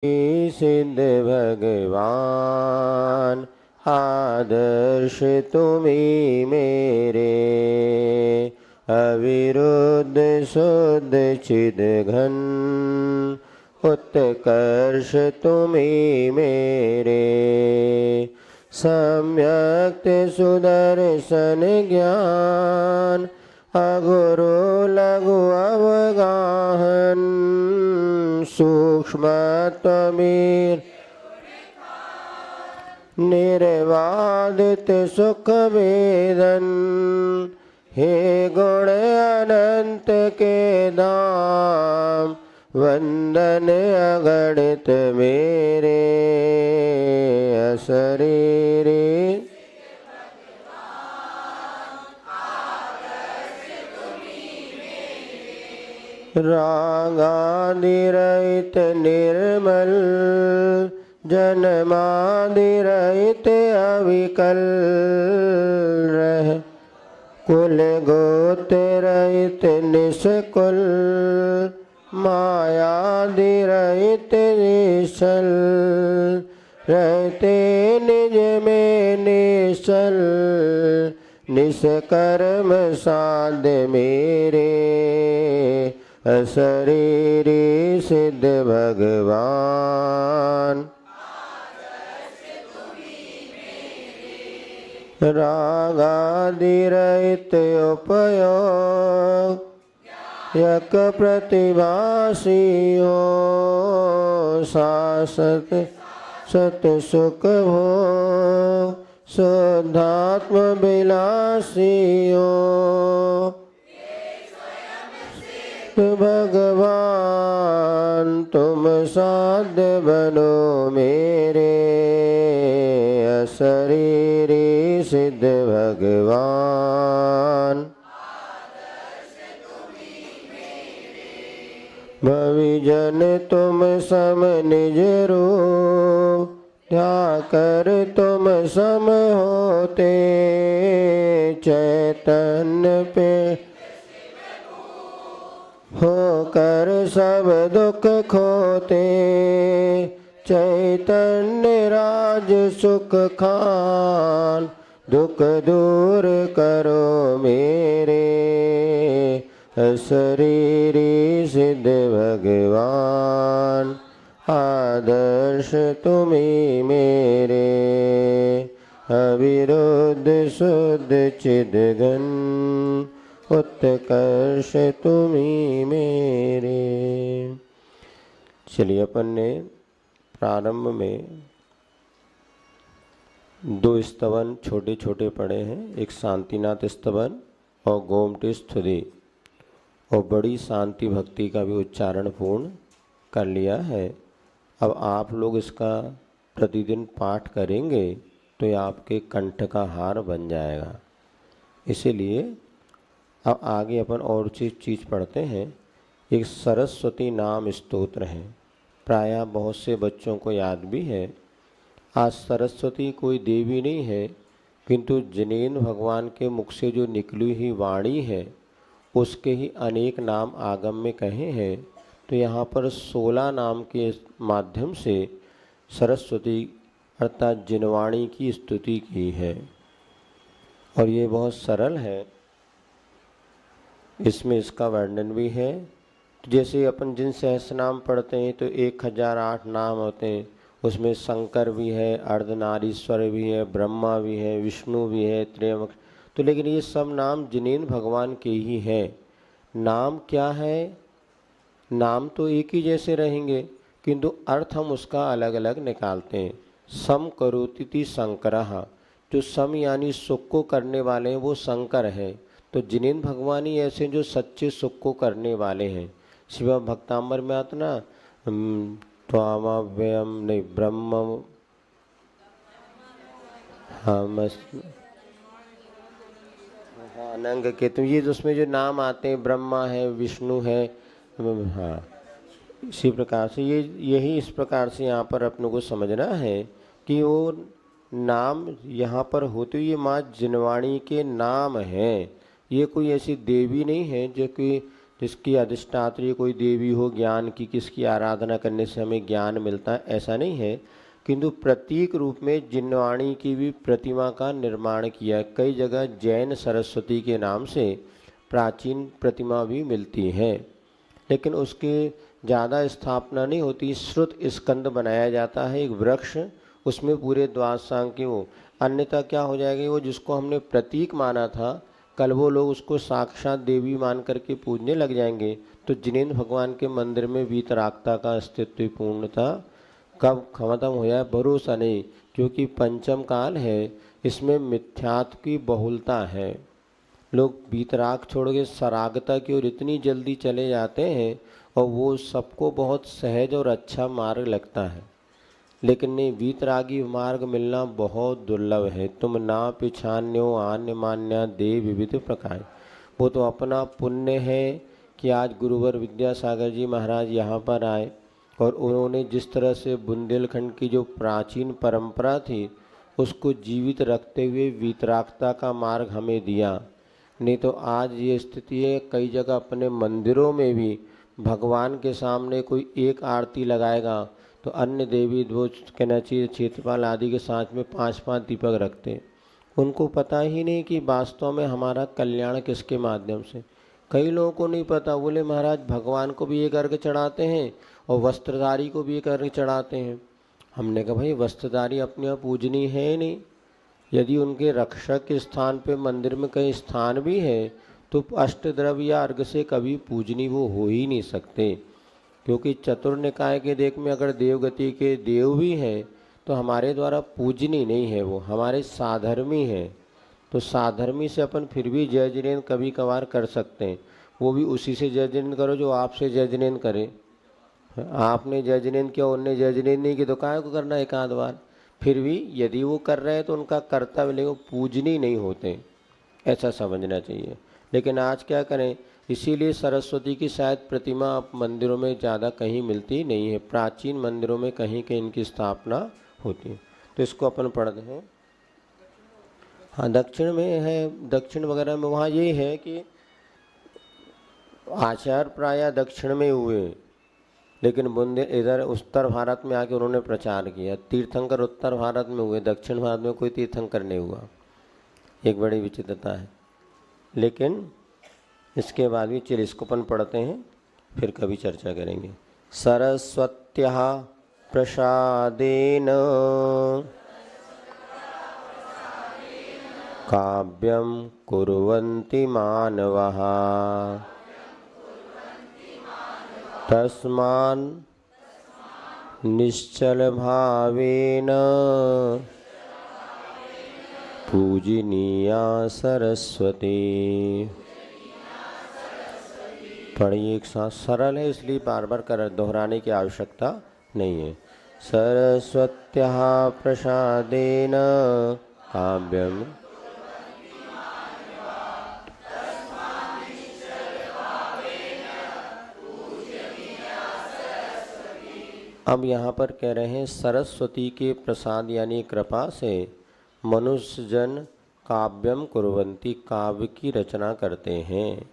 सिद्ध भगवान आदर्श तुम्ही मेरे, अविरुद्ध शुद्ध चिद्घन उत्कर्ष तुम्ही मेरे, सम्यक्त सुदर्शन ज्ञान अगुरु लघु अवगाहन, सूक्ष्म त्वमीर निर्वादित सुख वेदन, हे गुण अनंत के धाम वंदन अगणित मेरे, अशरीरी रागादिरहित निर्मल, जन्मादिरहित अविकल रह, कुल गोत्र रहित निष्कुल, मायादिरहित निश्चल, रहते निज में निश्चल, निष्कर्म साध्य मेरे, अशरीरी सिद्ध भगवान रागादिरहित उपयोग, यक प्रतिभासी हो, शाश्वत सत सुख भोग, शुद्धात्म विलासी हो, भगवान तुम साध्य बनो मेरे, अशरीरी सिद्ध भगवान भविजन तुम सम निज रूप, ध्याकर तुम सम होते, चैतन्य पे होकर सब दुख खोते, चैतन्य राज सुख खान, दुख दूर करो मेरे, अशरीरी सिद्ध भगवान आदर्श तुम्ही मेरे, अविरुद्ध शुद्ध चिद्घन उत्कर्ष तुम्ही मेरे। चलिए, अपन ने प्रारंभ में 2 स्तवन छोटे छोटे पढ़े हैं, एक शांतिनाथ स्तवन और गोमटी स्तुति, और बड़ी शांति भक्ति का भी उच्चारण पूर्ण कर लिया है। अब आप लोग इसका प्रतिदिन पाठ करेंगे तो ये आपके कंठ का हार बन जाएगा। इसीलिए अब आगे अपन और चीज़ पढ़ते हैं। एक सरस्वती नाम स्तोत्र है, प्रायः बहुत से बच्चों को याद भी है। आज सरस्वती कोई देवी नहीं है, किंतु जिनेन्द्र भगवान के मुख से जो निकली हुई वाणी है उसके ही अनेक नाम आगम में कहे हैं। तो यहाँ पर 16 नाम के माध्यम से सरस्वती अर्थात जिनवाणी की स्तुति की है, और ये बहुत सरल है। इसमें इसका वर्णन भी है। तो जैसे अपन जिन सहस्र नाम पढ़ते हैं तो 1008 नाम होते हैं, उसमें शंकर भी है, अर्धनारीश्वर भी है, ब्रह्मा भी है, विष्णु भी है, त्रयंबक। तो लेकिन ये सब नाम जिनेन्द्र भगवान के ही हैं। नाम क्या है? नाम तो एक ही जैसे रहेंगे, किंतु अर्थ हम उसका अलग अलग निकालते हैं। सम करोति शंकरः, जो सम यानी सुख को करने वाले हैं वो शंकर हैं। तो जिनेन्द्र भगवान ही ऐसे जो सच्चे सुख को करने वाले हैं। शिव भक्तांबर में आता ना, त्वामव्ययम नहीं ब्रह्म, हाँ अनंग के, तो ये उसमें जो नाम आते हैं ब्रह्मा है, विष्णु है, हाँ, इसी प्रकार से यही इस प्रकार से यहाँ पर अपनों को समझना है कि वो नाम यहाँ पर होते हुए माँ जिनवाणी के नाम हैं। ये कोई ऐसी देवी नहीं है जो कि जिसकी अधिष्ठात्री कोई देवी हो ज्ञान की, किसकी आराधना करने से हमें ज्ञान मिलता है, ऐसा नहीं है। किंतु प्रतीक रूप में जिनवाणी की भी प्रतिमा का निर्माण किया। कई जगह जैन सरस्वती के नाम से प्राचीन प्रतिमा भी मिलती है, लेकिन उसके ज़्यादा स्थापना नहीं होती। श्रुत स्कंद बनाया जाता है, एक वृक्ष, उसमें पूरे द्वादशांग की वो। अन्यथा क्या हो जाएगा, वो जिसको हमने प्रतीक माना था, कल वो लोग उसको साक्षात देवी मान करके पूजने लग जाएंगे। तो जिनेंद्र भगवान के मंदिर में वीतरागता का अस्तित्व पूर्ण था, कब खत्म हो जाए भरोसा नहीं, क्योंकि पंचम काल है, इसमें मिथ्यात्व की बहुलता है। लोग वीतराग छोड़ के सरागता की ओर इतनी जल्दी चले जाते हैं, और वो सबको बहुत सहज और अच्छा मार्ग लगता है, लेकिन नहीं, वीतरागी मार्ग मिलना बहुत दुर्लभ है। तुम ना पिछान्यो आन्य मान्या दे विविध प्रकार। वो तो अपना पुण्य है कि आज गुरुवर विद्यासागर जी महाराज यहाँ पर आए, और उन्होंने जिस तरह से बुंदेलखंड की जो प्राचीन परंपरा थी उसको जीवित रखते हुए वीतरागता का मार्ग हमें दिया। नहीं तो आज ये स्थिति है, कई जगह अपने मंदिरों में भी भगवान के सामने कोई एक आरती लगाएगा तो अन्य देवी वो कहना चाहिए क्षेत्रपाल आदि के साथ में 5-5 दीपक रखते। उनको पता ही नहीं कि वास्तव में हमारा कल्याण किसके माध्यम से। कई लोगों को नहीं पता, बोले महाराज भगवान को भी एक अर्घ चढ़ाते हैं और वस्त्रधारी को भी एक अर्घ चढ़ाते हैं। हमने कहा भाई वस्त्रधारी अपने आप पूजनीय है नहीं, यदि उनके रक्षक के स्थान पे मंदिर में कहीं स्थान भी है तो अष्टद्रव्य या अर्घ से कभी पूजनीय वो हो ही नहीं सकते। क्योंकि चतुर्निकाय के देख में अगर देवगति के देव भी हैं तो हमारे द्वारा पूजनीय नहीं है, वो हमारे साधर्मी हैं। तो साधर्मी से अपन फिर भी जय जिनेन्द्र कभी कभार कर सकते हैं, वो भी उसी से जय जिनेन्द्र करो जो आपसे जय जिनेन्द्र करे। आपने जय जिनेन्द्र किया, उनने जय जिनेन्द्र नहीं की, तो काहे को करना एक आध बार। फिर भी यदि वो कर रहे हैं तो उनका कर्तव्य, लेकिन पूजनीय नहीं होते, ऐसा समझना चाहिए। लेकिन आज क्या करें, इसीलिए सरस्वती की शायद प्रतिमा अब मंदिरों में ज़्यादा कहीं मिलती नहीं है, प्राचीन मंदिरों में कहीं कहीं इनकी स्थापना होती है। तो इसको अपन पढ़ते हैं। हाँ, दक्षिण में है, दक्षिण वगैरह में वहाँ ये है कि आचार्य प्रायः दक्षिण में हुए, लेकिन बुंदे इधर उत्तर भारत में आके उन्होंने प्रचार किया। तीर्थंकर उत्तर भारत में हुए, दक्षिण भारत में कोई तीर्थंकर नहीं हुआ, एक बड़ी विचित्रता है। लेकिन इसके बाद भी चलिए इसको अपन पढ़ते हैं, फिर कभी चर्चा करेंगे। सरस्वत्याः प्रसादेन काव्यं कुर्वन्ति मानवाः तस्मान् निश्चल भावेन पूजनीया सरस्वती। पढ़िए एक साथ, सरल है इसलिए बार बार कर दोहराने की आवश्यकता नहीं है। सरस्वत्याः प्रसादेन काव्यम अब यहाँ पर कह रहे हैं सरस्वती के प्रसाद यानी कृपा से मनुष्य जन काव्यम कुर्वन्ति, काव्य की रचना करते हैं।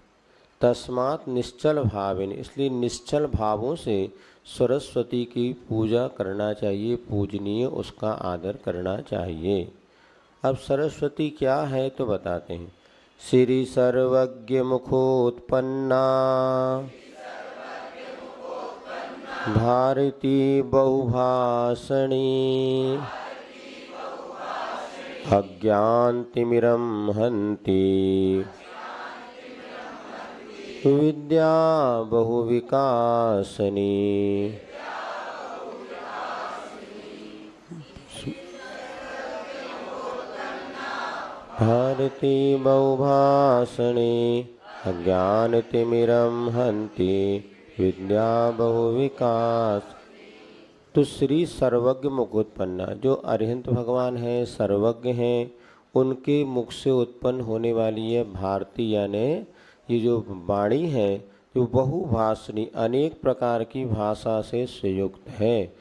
तस्मात् निश्चल भावेन, इसलिए निश्चल भावों से सरस्वती की पूजा करना चाहिए, पूजनीय उसका आदर करना चाहिए। अब सरस्वती क्या है तो बताते हैं। श्री सर्वज्ञ मुखोत्पन्ना भारती बहुभाषणी अज्ञानतिमिरं हन्ति विद्या बहुविकासनी। भारती बहुभाषणी अज्ञानतिमिरं हन्ति विद्या बहुविकास। तो श्री सर्वज्ञ मुखोत्पन्ना, जो अरिहंत भगवान हैं, सर्वज्ञ हैं, उनके मुख से उत्पन्न होने वाली है भारती, यानी ये जो वाणी है जो बहुभाषणी, अनेक प्रकार की भाषा से संयुक्त है।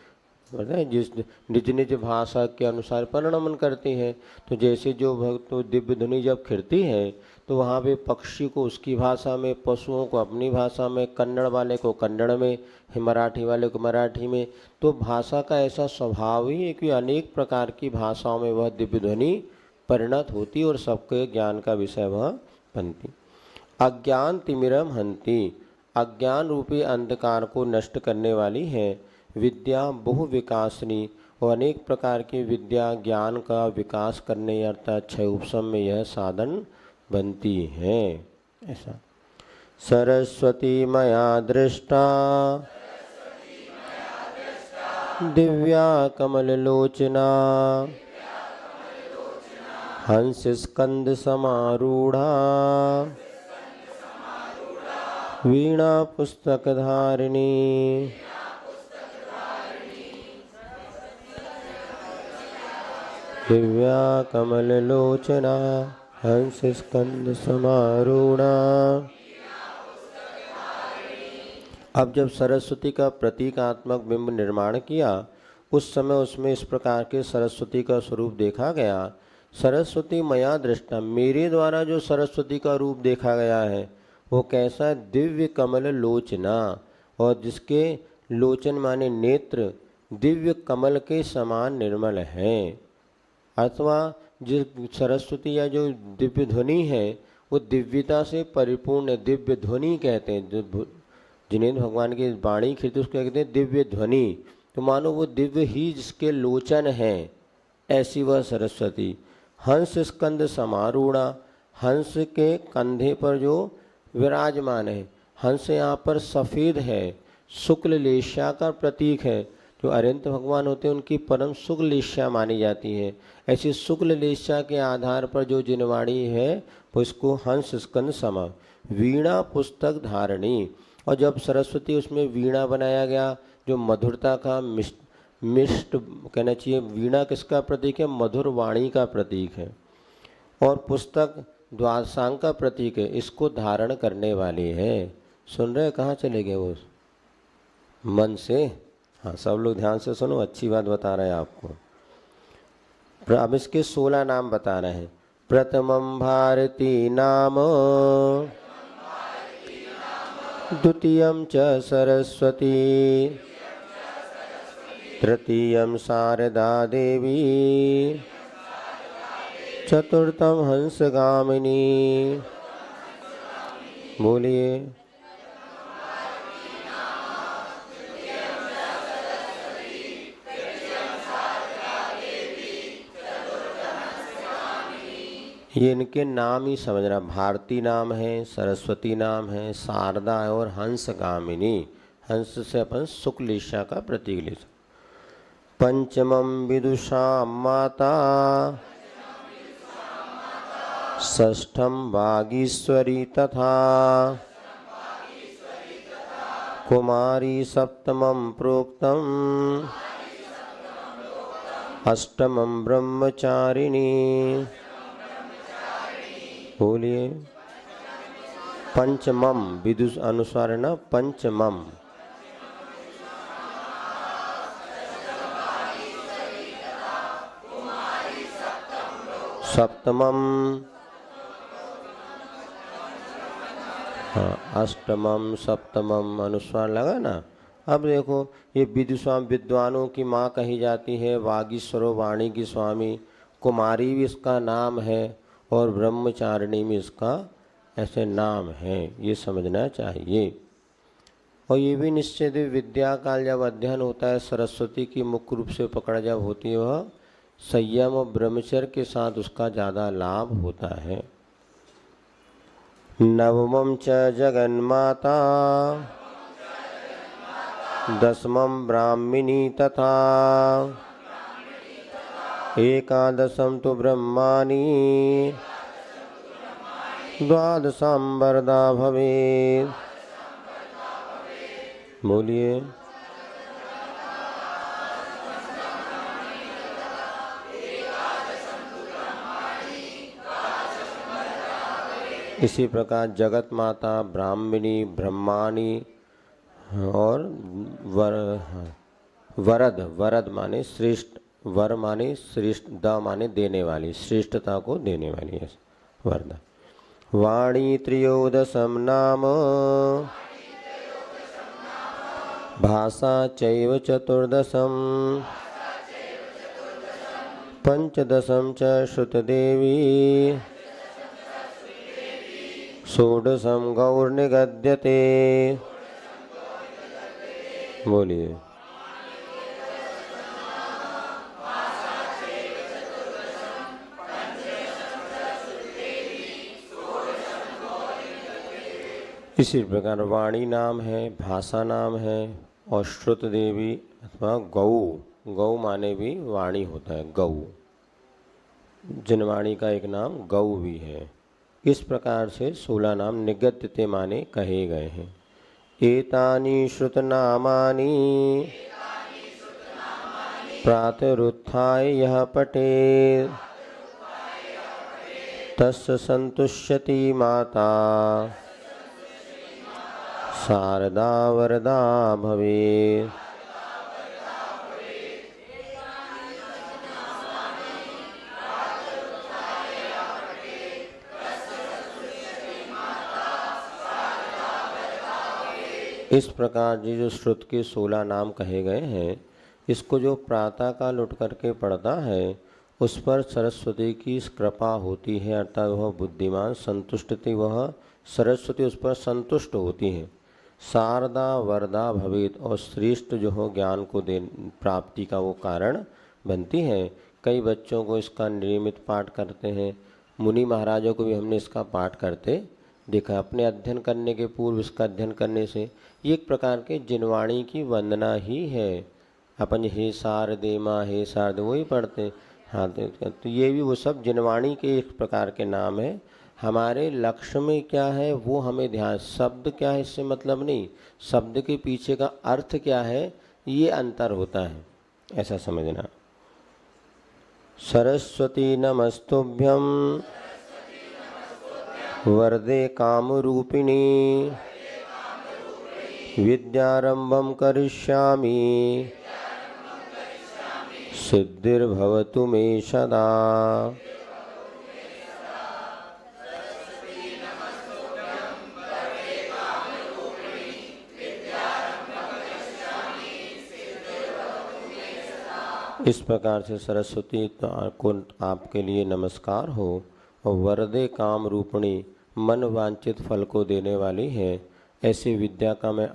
बताए जिस निज निज भाषा के अनुसार परिणमन करती है। तो जैसे जो भक्त तो दिव्य ध्वनि जब खिरती है तो वहाँ पे पक्षी को उसकी भाषा में, पशुओं को अपनी भाषा में, कन्नड़ वाले को कन्नड़ में, मराठी वाले को मराठी में। तो भाषा का ऐसा स्वभाव ही है कि अनेक प्रकार की भाषाओं में वह दिव्य ध्वनि परिणत होती और सबके ज्ञान का विषय वह बनती। अज्ञान तिमिरम हंति, अज्ञान रूपी अंधकार को नष्ट करने वाली है। विद्या बहु विकासनी, और अनेक प्रकार की विद्या ज्ञान का विकास करने अर्थात क्षय उपशम में यह साधन बनती है। ऐसा सरस्वती मया दृष्टा दिव्या कमललोचना हंस स्कंद समारूढ़ा वीणा पुस्तक धारिणी। दिव्या कमललोचना हंस स्कंद समारूढ़ा। अब जब सरस्वती का प्रतीकात्मक बिंब निर्माण किया, उस समय उसमें इस प्रकार के सरस्वती का स्वरूप देखा गया। सरस्वती मया दृष्टा, मेरे द्वारा जो सरस्वती का रूप देखा गया है वो कैसा? दिव्य कमल लोचना, और जिसके लोचन माने नेत्र दिव्य कमल के समान निर्मल हैं। अथवा जिस सरस्वती या जो दिव्य ध्वनि है वो दिव्यता से परिपूर्ण दिव्य ध्वनि कहते हैं। जिनेन्द्र भगवान की वाणी खिलती उसको कहते हैं दिव्य ध्वनि। तो मानो वो दिव्य ही जिसके लोचन हैं, ऐसी वह सरस्वती। हंस स्कंद समारूढ़ा, हंस के कंधे पर जो विराजमान है। हंस यहाँ पर सफ़ेद है, शुक्ल लेस्या का प्रतीक है। जो अरिहंत भगवान होते हैं उनकी परम शुक्ल लेस्या मानी जाती है। ऐसी शुक्ल लेस्या के आधार पर जो जिनवाणी है वो इसको हंस स्कंद समा। वीणा पुस्तक धारणी, और जब सरस्वती उसमें वीणा बनाया गया जो मधुरता का मिष्ट कहना चाहिए। वीणा किसका प्रतीक है? मधुर वाणी का प्रतीक है। और पुस्तक द्वादशांग का प्रतीक है, इसको धारण करने वाली है। सुन रहे? कहाँ चले गए वो? मन से? हाँ, सब लोग ध्यान से सुनो, अच्छी बात बता रहे हैं आपको। अब इसके 16 नाम बता रहे हैं। प्रथमम भारती नाम, द्वितीयम च सरस्वती, तृतीयम शारदा देवी, चतुर्थम हंसगामिनी। बोलिए। ये इनके नाम ही समझना। भारती नाम है, सरस्वती नाम है, शारदा है और हंसगामिनी। हंस से अपन शुक्ल ईशा का प्रतीक ले सकते। पंचमम विदुषा माता, षष्ठम वागीश्वरी तथा कुमारी, सप्तमम प्रोक्तम, अष्टमम ब्रह्मचारिणी। बोलिए। पंचमम विदुष अनुसार है ना, पंचमम। सप्तमम, हाँ, अष्टमम सप्तमम अनुस्वार लगा ना। अब देखो ये विद्वानों की माँ कही जाती है, वागीश्वरो वाणी की स्वामी, कुमारी भी इसका नाम है और ब्रह्मचारिणी में इसका ऐसे नाम है, ये समझना चाहिए। और ये भी निश्चित विद्या काल जब अध्ययन होता है, सरस्वती की मुख्य रूप से पकड़ जब होती है वह संयम और ब्रह्मचर्य के साथ उसका ज़्यादा लाभ होता है। नवमं च जगन्माता, दशमं ब्राह्मिणी तथा एकादशम तो ब्रह्माणी, द्वादशं वरदा भवेत्। बोलिए। इसी प्रकार जगत माता, ब्राह्मणी, ब्रह्माणी और वरद, वरद माने श्रेष्ठ, वर माने श्रेष्ठ, द माने देने वाली, श्रेष्ठता को देने वाली है वरदा। वाणी त्रयोदशम नाम भाषा चैव चतुर्दशम पंचदशम च श्रुतदेवी षोडशम गौर्निगद्यते। बोलिए। इसी प्रकार वाणी नाम है, भाषा नाम है और श्रुत देवी अथवा गौ, गौ माने भी वाणी होता है, गौ, जनवाणी का एक नाम गौ भी है। इस प्रकार से 16 नाम निगद्यते माने कहे गए हैं। एतानि श्रुत नामानि प्रातरुत्थाय यः पठेत् तस्य संतुष्यति माता शारदा वरदा भवेत्। इस प्रकार जी जो श्रुत के 16 नाम कहे गए हैं, इसको जो प्रातः काल उठ करके पढ़ता है उस पर सरस्वती की कृपा होती है, अर्थात वह बुद्धिमान संतुष्टि, वह सरस्वती उस पर संतुष्ट होती हैं। शारदा वरदा भवेत, और श्रेष्ठ जो हो ज्ञान को दे प्राप्ति का वो कारण बनती है। कई बच्चों को इसका नियमित पाठ करते हैं, मुनि महाराजों को भी हमने इसका पाठ करते देखा, अपने अध्ययन करने के पूर्व इसका अध्ययन करने से। ये एक प्रकार के जिनवाणी की वंदना ही है। अपन हे शारदे माँ, हे शारदे वही पढ़ते। हाँ, तो ये भी वो सब जिनवाणी के एक प्रकार के नाम है। हमारे लक्ष्य में क्या है वो हमें ध्यान, शब्द क्या है इससे मतलब नहीं, शब्द के पीछे का अर्थ क्या है ये अंतर होता है, ऐसा समझना। सरस्वती नमस्तुभ्यं वरदे कामरूपिणी विद्यारंभं करिष्यामि सिद्धिर्भवतु मे सदा। इस प्रकार से सरस्वती को आपके लिए नमस्कार हो। और वरदे काम रूपिणी, मन वांछित फल को देने वाली है, ऐसी विद्या का मैं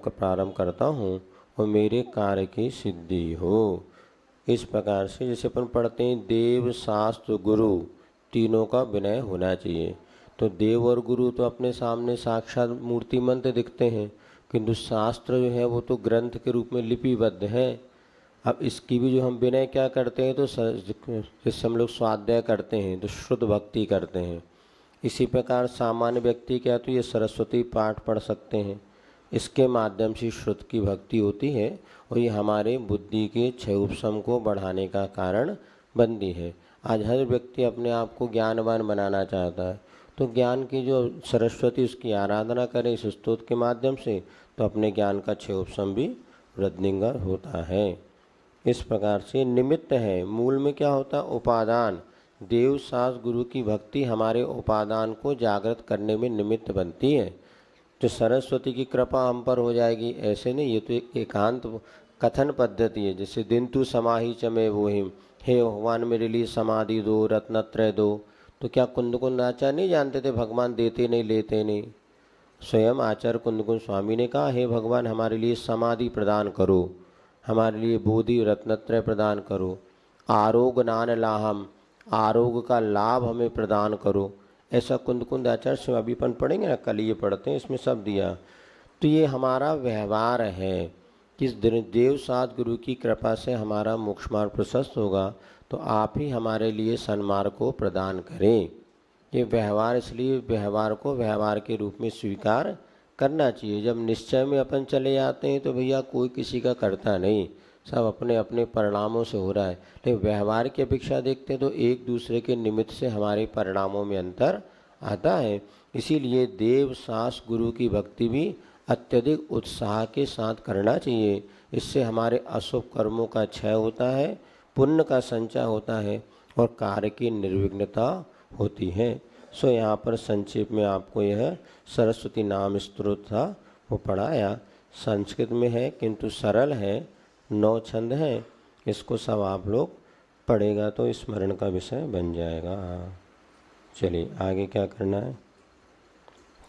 प्रारंभ करता हूँ और मेरे कार्य की सिद्धि हो। इस प्रकार से जैसे अपन पढ़ते हैं देव शास्त्र गुरु तीनों का विनय होना चाहिए। तो देव और गुरु तो अपने सामने साक्षात मूर्तिमंत दिखते हैं, किंतु शास्त्र जो है वो तो ग्रंथ के रूप में लिपिबद्ध है। अब इसकी भी जो हम विनय क्या करते हैं, तो जैसे हम लोग स्वाध्याय करते हैं तो शुद्ध भक्ति करते हैं। इसी प्रकार सामान्य व्यक्ति क्या तो ये सरस्वती पाठ पढ़ सकते हैं, इसके माध्यम से शुद्ध की भक्ति होती है और ये हमारे बुद्धि के क्षय उपशम को बढ़ाने का कारण बनती है। आज हर व्यक्ति अपने आप को ज्ञानवान बनाना चाहता है, तो ज्ञान की जो सरस्वती उसकी आराधना करें इस स्तोत्र के माध्यम से, तो अपने ज्ञान का क्षय उपशम भी वृद्धिंगर होता है। इस प्रकार से निमित्त है, मूल में क्या होता है उपादान। देव शास्त्र गुरु की भक्ति हमारे उपादान को जागृत करने में निमित्त बनती है। तो सरस्वती की कृपा हम पर हो जाएगी ऐसे नहीं, ये तो एक एकांत कथन पद्धति है। जैसे दिन तू समाही चमे वोहिम, हे भगवान मेरे लिए समाधि दो, रत्नत्रय दो। तो क्या कुंदकुंद आचार्य नहीं जानते थे भगवान देते नहीं लेते नहीं? स्वयं आचार्य कुंदकुंद स्वामी ने कहा हे भगवान हमारे लिए समाधि प्रदान करो, हमारे लिए बोधि रत्नत्रय प्रदान करो, आरोग्य नान लाहम, आरोग्य का लाभ हमें प्रदान करो। ऐसा कुंद आचार्य से अभी अपन पढ़ेंगे ना, कल ये पढ़ते हैं, इसमें सब दिया। तो ये हमारा व्यवहार है कि इस देव साध गुरु की कृपा से हमारा मोक्ष मार्ग प्रशस्त होगा, तो आप ही हमारे लिए सन्मार्ग को प्रदान करें। ये व्यवहार, इसलिए व्यवहार को व्यवहार के रूप में स्वीकार करना चाहिए। जब निश्चय में अपन चले जाते हैं तो भैया कोई किसी का करता नहीं, सब अपने अपने परिणामों से हो रहा है। लेकिन व्यवहार की अपेक्षा देखते हैं तो एक दूसरे के निमित्त से हमारे परिणामों में अंतर आता है। इसीलिए देव शास्त्र गुरु की भक्ति भी अत्यधिक उत्साह के साथ करना चाहिए। इससे हमारे अशुभ कर्मों का क्षय होता है, पुण्य का संचय होता है और कार्य की निर्विघ्नता होती है। सो यहाँ पर संक्षेप में आपको यह सरस्वती नाम स्तोत्र था वो पढ़ाया। संस्कृत में है किंतु सरल है, 9 छंद हैं। इसको सब आप लोग पढ़ेगा तो स्मरण का विषय बन जाएगा। चलिए आगे क्या करना है।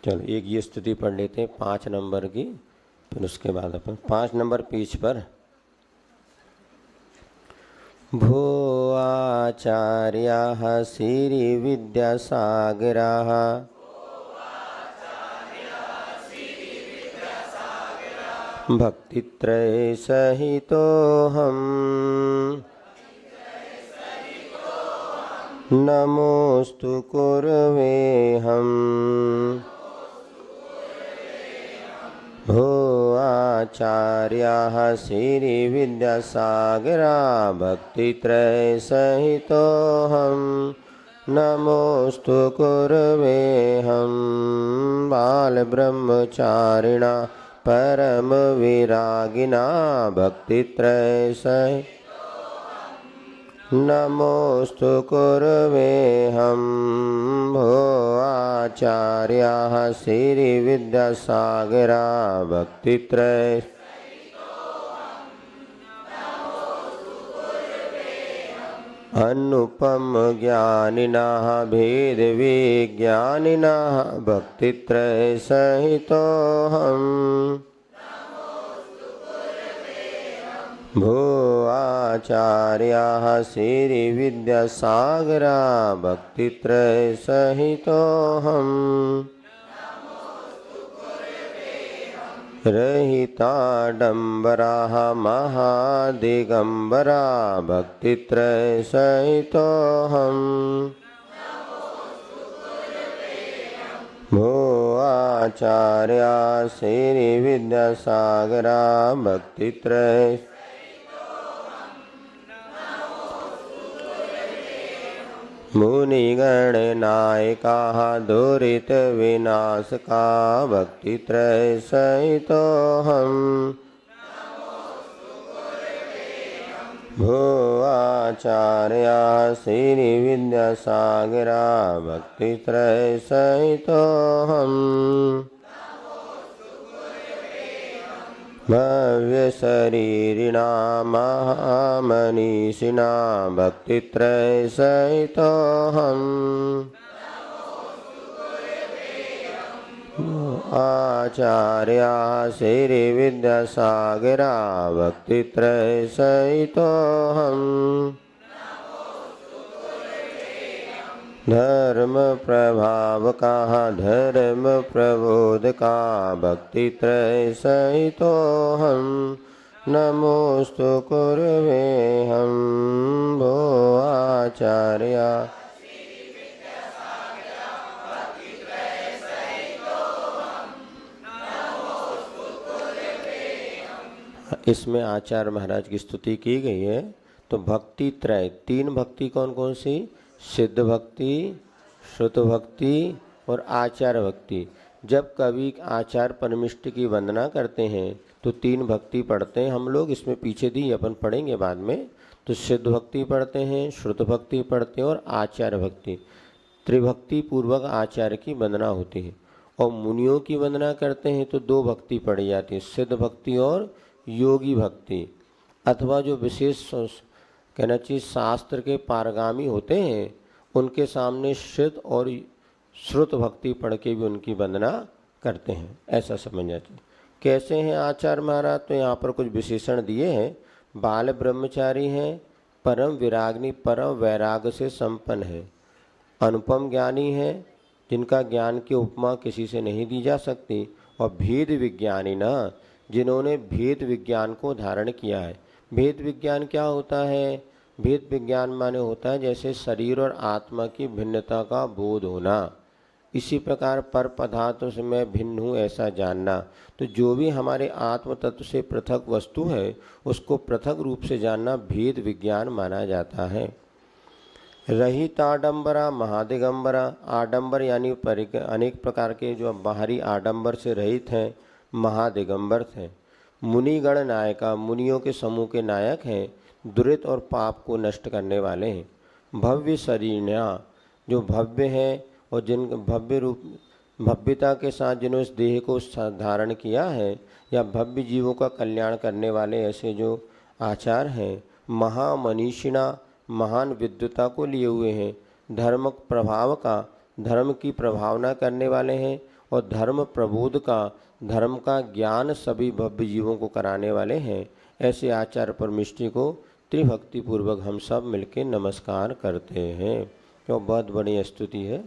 चलो एक ये स्तुति पढ़ लेते हैं 5 नंबर की, फिर उसके बाद अपन 5 नंबर पेज पर। भो आचार्याः श्रीविद्यासागराः भक्तित्रय सहितोऽहम् नमोस्तु कुर्वेऽहम्। भो आचार्याः श्रीविद्यासागरा भक्तित्रय सहितोऽहम् नमोस्तु कुर्वेऽहम्। बालब्रह्मचारिणा परमविरागिना भक्तित्रय सहित नमोस्तु कुर्वेऽहम्। भो आचार्याः श्रीविद्यासागरा भक्तित्रय अनुपम ज्ञानिनः भेदविज्ञानिनः भक्तित्रय सहितोऽहम्। भो आचार्याः श्रीविद्यासागरा भक्तित्रय सहितोऽहम्। रहिताडम्बराः महादिगम्बरा भक्तित्रय सहितोऽहम्। भो आचार्याः श्रीविद्यासागरा भक्तित्रय मुनिगणनायकाः दुरितविनाशका भक्तित्रय सहितोऽहम्। भो आचार्याः श्रीविद्यासागरा भक्तित्रय सहितोऽहम्। भव्यशरीरिणा महामनीषिणा भक्तित्रय सहितोऽहम्। आचार्याः श्रीविद्यासागरा भक्तित्रय सहितोऽहम्। धर्म प्रभावकाः धर्म प्रबोधका भक्तित्रय सहितोऽहम् नमोस्तु कुर्वेऽहम्। भो आचार्या इसमें आचार्य महाराज की स्तुति की गई है। तो भक्ति त्रय, 3 भक्ति कौन कौन सी? सिद्ध भक्ति, श्रुत भक्ति और आचार भक्ति। जब कभी आचार परमिष्ट की वंदना करते हैं तो 3 भक्ति पढ़ते हैं हम लोग, इसमें पीछे दी अपन पढ़ेंगे बाद में। तो सिद्ध भक्ति पढ़ते हैं, श्रुत भक्ति पढ़ते हैं और आचार भक्ति। त्रिभक्ति पूर्वक आचार्य की वंदना होती है। और मुनियों की वंदना करते हैं तो 2 भक्ति पढ़ी जाती है, सिद्ध भक्ति और योगी भक्ति। अथवा जो विशेष कहना चाहिए शास्त्र के पारगामी होते हैं उनके सामने सिद्ध और श्रुत भक्ति पढ़ के भी उनकी वंदना करते हैं, ऐसा समझना चाहिए। कैसे हैं आचार्य महाराज? तो यहाँ पर कुछ विशेषण दिए हैं। बाल ब्रह्मचारी हैं, परम विराग्नि परम वैराग्य से संपन्न है, अनुपम ज्ञानी है जिनका ज्ञान की उपमा किसी से नहीं दी जा सकती, और भेद विज्ञानी ना जिन्होंने भेद विज्ञान को धारण किया है। भेद विज्ञान क्या होता है? भेद विज्ञान माने होता है जैसे शरीर और आत्मा की भिन्नता का बोध होना, इसी प्रकार पर पदार्थों से मैं भिन्न हूँ ऐसा जानना। तो जो भी हमारे आत्म तत्व से पृथक वस्तु है उसको पृथक रूप से जानना भेद विज्ञान माना जाता है। रहित आडम्बरा महादिगंबरा, आडंबर यानी अनेक प्रकार के जो बाहरी आडंबर से रहित हैं, महादिगंबर थे। मुनिगण नायका, मुनियों के समूह के नायक हैं, दुरित और पाप को नष्ट करने वाले हैं। भव्य शरीरिणा, जो भव्य है और जिन भव्यता के साथ जिन्होंने इस देह को धारण किया है, या भव्य जीवों का कल्याण करने वाले ऐसे जो आचार्य हैं, महामनीषिणा महान विद्वता को लिए हुए हैं, धर्म प्रभाव का धर्म की प्रभावना करने वाले हैं, और धर्म प्रबोध का धर्म का ज्ञान सभी भव्य जीवों को कराने वाले हैं। ऐसे आचार्य परमिष्टि को त्रिभक्ति पूर्वक हम सब मिलकर नमस्कार करते हैं। क्यों बहुत बड़ी स्तुति है।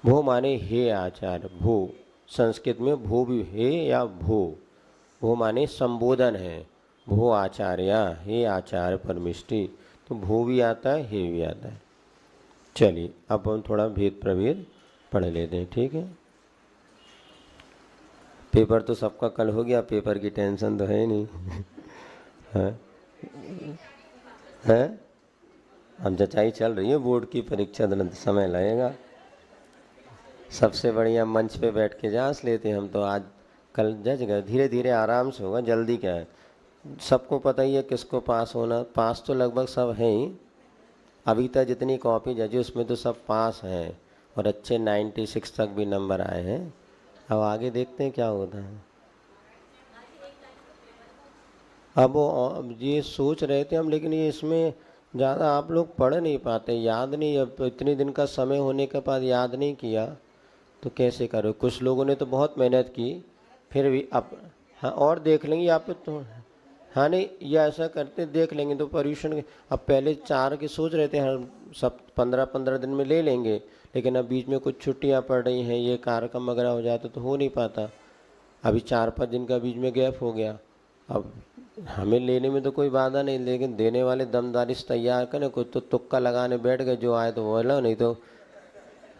भो माने हे आचार्य, भो संस्कृत में भो भी हे या भो माने संबोधन है। भो आचार्य, हे आचार्य परमिष्टि, तो भो भी आता है, हे भी आता है। चलिए अब हम थोड़ा भेद प्रभेद पढ़ लेते हैं, ठीक है। पेपर तो सबका कल हो गया, पेपर की टेंशन तो है नहीं। है अब जचाई चल रही है बोर्ड की परीक्षा, तुरंत समय लगेगा। सबसे बढ़िया मंच पे बैठ के जांच लेते हैं हम तो। आज कल जज गए, धीरे धीरे आराम से होगा, जल्दी क्या है। सबको पता ही है किसको पास होना, पास तो लगभग सब हैं ही। अभी तक जितनी कॉपी जजी उसमें तो सब पास हैं, और अच्छे 96 तक भी नंबर आए हैं। अब आगे देखते हैं क्या होता है। अब ये सोच रहे थे हम, लेकिन ये इसमें ज़्यादा आप लोग पढ़ नहीं पाते, याद नहीं। अब इतने दिन का समय होने के बाद याद नहीं किया तो कैसे करो। कुछ लोगों ने तो बहुत मेहनत की, फिर भी अब हाँ और देख लेंगे आप तो। हाँ नहीं, ये ऐसा करते देख लेंगे तो पर्यूषण। अब पहले 4 की सोच रहे थे, हर सब 15-15 दिन में ले लेंगे, लेकिन अब बीच में कुछ छुट्टियां पड़ रही हैं, ये कार्यक्रम वगैरह हो जाता तो हो नहीं पाता। अभी 4-5 दिन का बीच में गैप हो गया। अब हमें लेने में तो कोई बाधा नहीं, लेकिन देने वाले दमदारी से तैयार करें। कुछ तो तुक्का लगाने बैठ गए, जो आए तो वो लो, नहीं तो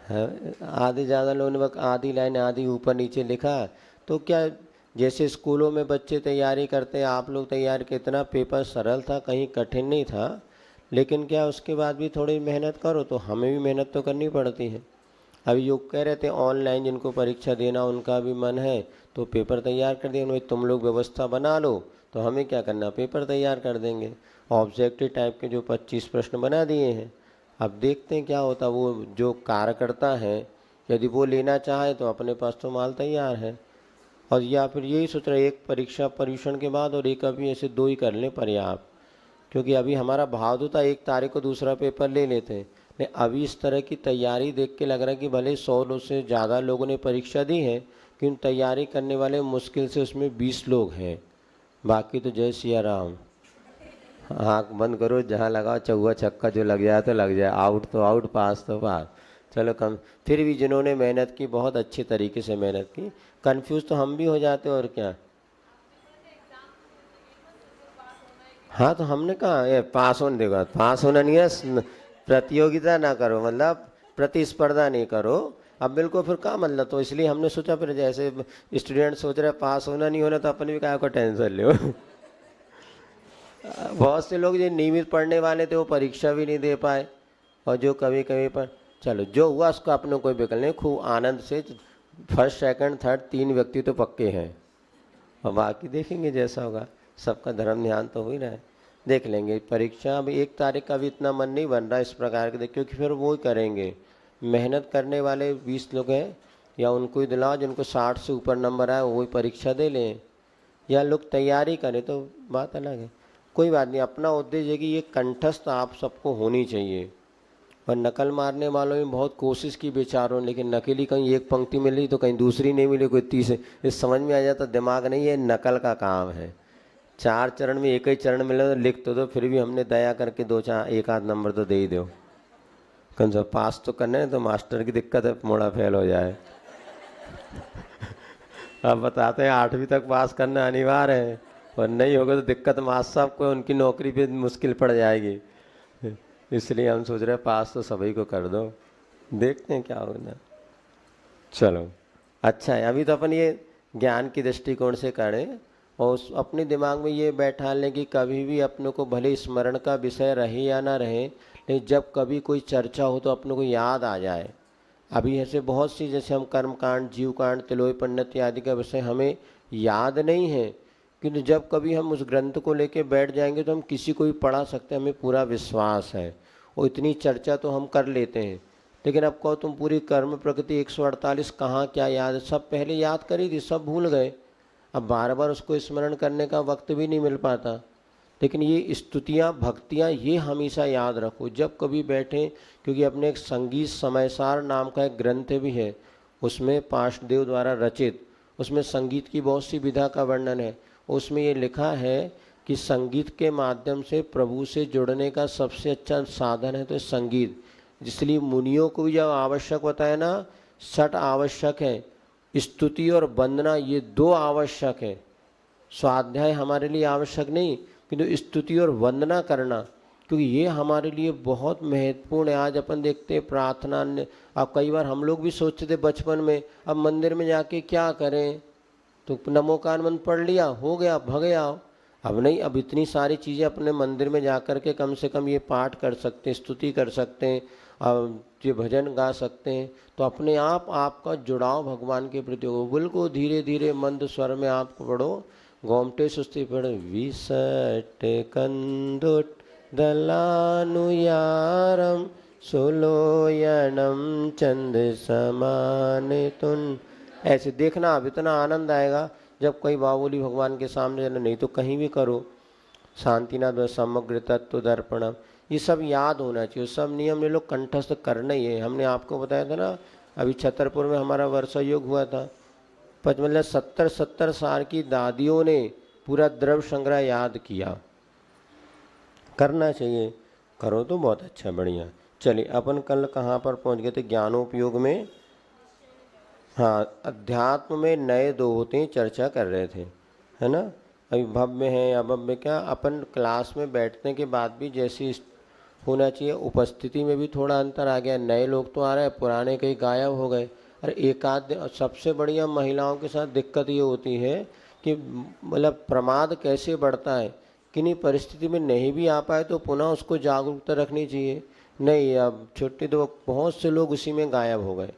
आधे ज़्यादा लोगों ने आधी लाइन आधी ऊपर नीचे लिखा। तो क्या जैसे स्कूलों में बच्चे तैयारी करते हैं, आप लोग तैयार, कितना पेपर सरल था, कहीं कठिन नहीं था। लेकिन क्या उसके बाद भी थोड़ी मेहनत करो, तो हमें भी मेहनत तो करनी पड़ती है। अभी जो कह रहे थे ऑनलाइन जिनको परीक्षा देना उनका भी मन है तो पेपर तैयार कर दिए उन्होंने, तुम लोग व्यवस्था बना लो, तो हमें क्या करना, पेपर तैयार कर देंगे। ऑब्जेक्टिव टाइप के जो 25 प्रश्न बना दिए हैं। अब देखते हैं क्या होता। वो जो कार्यकर्ता है यदि वो लेना चाहे तो अपने पास तो माल तैयार है। और या फिर यही सोच रहे एक परीक्षा पर्यूषण के बाद और एक अभी, ऐसे 2 ही कर लें पर्याप्त। क्योंकि अभी हमारा भाव तो था 1 तारीख को दूसरा पेपर ले लेते हैं, लेकिन अभी इस तरह की तैयारी देख के लग रहा है कि भले 100 से ज़्यादा लोगों ने परीक्षा दी है, लेकिन तैयारी करने वाले मुश्किल से उसमें 20 लोग हैं। बाकी तो जय सिया राम, आँख बंद करो, जहाँ लगाओ चौवा छक्का, जो लग जाए तो लग जाए, आउट तो आउट, पास तो पास। चलो कम, फिर भी जिन्होंने मेहनत की बहुत अच्छे तरीके से मेहनत की। कंफ्यूज तो हम भी हो जाते और क्या। हाँ तो हमने कहा ये पास होने देगा, पास होना नहीं है, प्रतियोगिता ना करो, मतलब प्रतिस्पर्धा नहीं करो। अब बिल्कुल फिर क्या मतलब, तो इसलिए हमने सोचा फिर जैसे स्टूडेंट सोच रहे पास होना नहीं होना, तो अपन भी क्या को टेंशन लो। बहुत से लोग जो नियमित पढ़ने वाले थे वो परीक्षा भी नहीं दे पाए, और जो कभी कभी पर चलो जो हुआ उसका अपने कोई विकल्प नहीं, खूब आनंद से फर्स्ट सेकंड थर्ड 3 व्यक्ति तो पक्के हैं, और बाकी देखेंगे जैसा होगा। सबका धर्म ध्यान तो हो ही रहा है, देख लेंगे। परीक्षा अभी 1 तारीख का भी इतना मन नहीं बन रहा इस प्रकार के, क्योंकि फिर वो ही करेंगे। मेहनत करने वाले 20 लोग हैं, या उनको ही दिलाओ जिनको 60 से ऊपर नंबर आए वही परीक्षा दे लें, या लोग तैयारी करें, तो बात अलग है। कोई बात नहीं, अपना उद्देश्य है कि ये कंठस्थ आप सबको होनी चाहिए। और नकल मारने वालों में बहुत कोशिश की बेचारों, लेकिन नकली कहीं एक पंक्ति मिली तो कहीं दूसरी नहीं मिली, कोई तीसरी। इस समझ में आ जाता दिमाग नहीं है, नकल का काम है। 4 चरण में एक ही चरण मिले तो लिख तो दो, फिर भी हमने दया करके 2-4 एक आध नंबर तो दे ही दो। कौन सा पास तो करना है, तो मास्टर की दिक्कत है मोड़ा फेल हो जाए। अब बताते हैं 8वीं तक पास करना अनिवार्य है, और नहीं होगा तो दिक्कत मास्टर साहब को, उनकी नौकरी पे मुश्किल पड़ जाएगी। इसलिए हम सोच रहे हैं पास तो सभी को कर दो, देखते हैं क्या होगा। चलो अच्छा है, अभी तो अपन ये ज्ञान की दृष्टिकोण से करें, और अपने दिमाग में ये बैठा लें कि कभी भी अपनों को भले स्मरण का विषय रहे या ना रहे, लेकिन जब कभी कोई चर्चा हो तो अपनों को याद आ जाए। अभी ऐसे बहुत सी, जैसे हम कर्मकांड, जीवकांड, तिलोय पंडित आदि का विषय हमें याद नहीं है, किंतु जब कभी हम उस ग्रंथ को लेके बैठ जाएंगे तो हम किसी को भी पढ़ा सकते हैं, हमें पूरा विश्वास है। और इतनी चर्चा तो हम कर लेते हैं, लेकिन अब कहो तुम पूरी कर्म प्रकृति 148 कहाँ क्या याद है, सब पहले याद करी थी, सब भूल गए। अब बार बार उसको स्मरण करने का वक्त भी नहीं मिल पाता। लेकिन ये स्तुतियाँ भक्तियाँ ये हमेशा याद रखो जब कभी बैठें, क्योंकि अपने एक संगीत समयसार नाम का एक ग्रंथ भी है, उसमें पार्श्वदेव द्वारा रचित, उसमें संगीत की बहुत सी विधा का वर्णन है। उसमें ये लिखा है कि संगीत के माध्यम से प्रभु से जुड़ने का सबसे अच्छा साधन है तो संगीत। इसलिए मुनियों को भी जब आवश्यक बताया ना, 6 आवश्यक है, स्तुति और वंदना ये 2 आवश्यक है। स्वाध्याय हमारे लिए आवश्यक नहीं, किंतु स्तुति और वंदना करना, क्योंकि ये हमारे लिए बहुत महत्वपूर्ण है। आज अपन देखते हैं प्रार्थना, अब कई बार हम लोग भी सोचते थे बचपन में, अब मंदिर में जाके क्या करें, तो नमोकार मंत्र पढ़ लिया, हो गया, भगे आओ। अब नहीं, अब इतनी सारी चीज़ें अपने मंदिर में जा कर के कम से कम ये पाठ कर सकते हैं, स्तुति कर सकते हैं, ये भजन गा सकते हैं। तो अपने आप आपका जुड़ाव भगवान के प्रति हो। बिल्कुल धीरे धीरे मंद स्वर में आपको पढ़ो, गोमटे सुस्ती पढ़ो, विसट कंदुट दलानुयारम सुलोयनम चंद समान तुन। ऐसे देखना, अब इतना आनंद आएगा जब कोई बाबूली भगवान के सामने, नहीं तो कहीं भी करो। शांतिनाथ समग्र तत्व दर्पणम, ये सब याद होना चाहिए, सब नियम ये लोग कंठस्थ करना ही है। हमने आपको बताया था ना, अभी छतरपुर में हमारा वर्षा योग हुआ था, मतलब 70 साल की दादियों ने पूरा द्रव्य संग्रह याद किया। करना चाहिए, करो तो बहुत अच्छा, बढ़िया। चलिए अपन कल कहाँ पर पहुँच गए थे, ज्ञानोपयोग में, हाँ, अध्यात्म में नए 2 होते हैं, चर्चा कर रहे थे, है ना। अभी भव्य है अभव्य, क्या अपन क्लास में बैठने के बाद भी जैसी होना चाहिए, उपस्थिति में भी थोड़ा अंतर आ गया। नए लोग तो आ रहे हैं, पुराने कई गायब हो गए। और एकाध, सबसे बढ़िया महिलाओं के साथ दिक्कत ये होती है कि मतलब प्रमाद कैसे बढ़ता है, किन्हीं परिस्थिति में नहीं भी आ पाए तो पुनः उसको जागरूकता रखनी चाहिए। नहीं, अब छुट्टी तो बहुत से लोग उसी में गायब हो गए।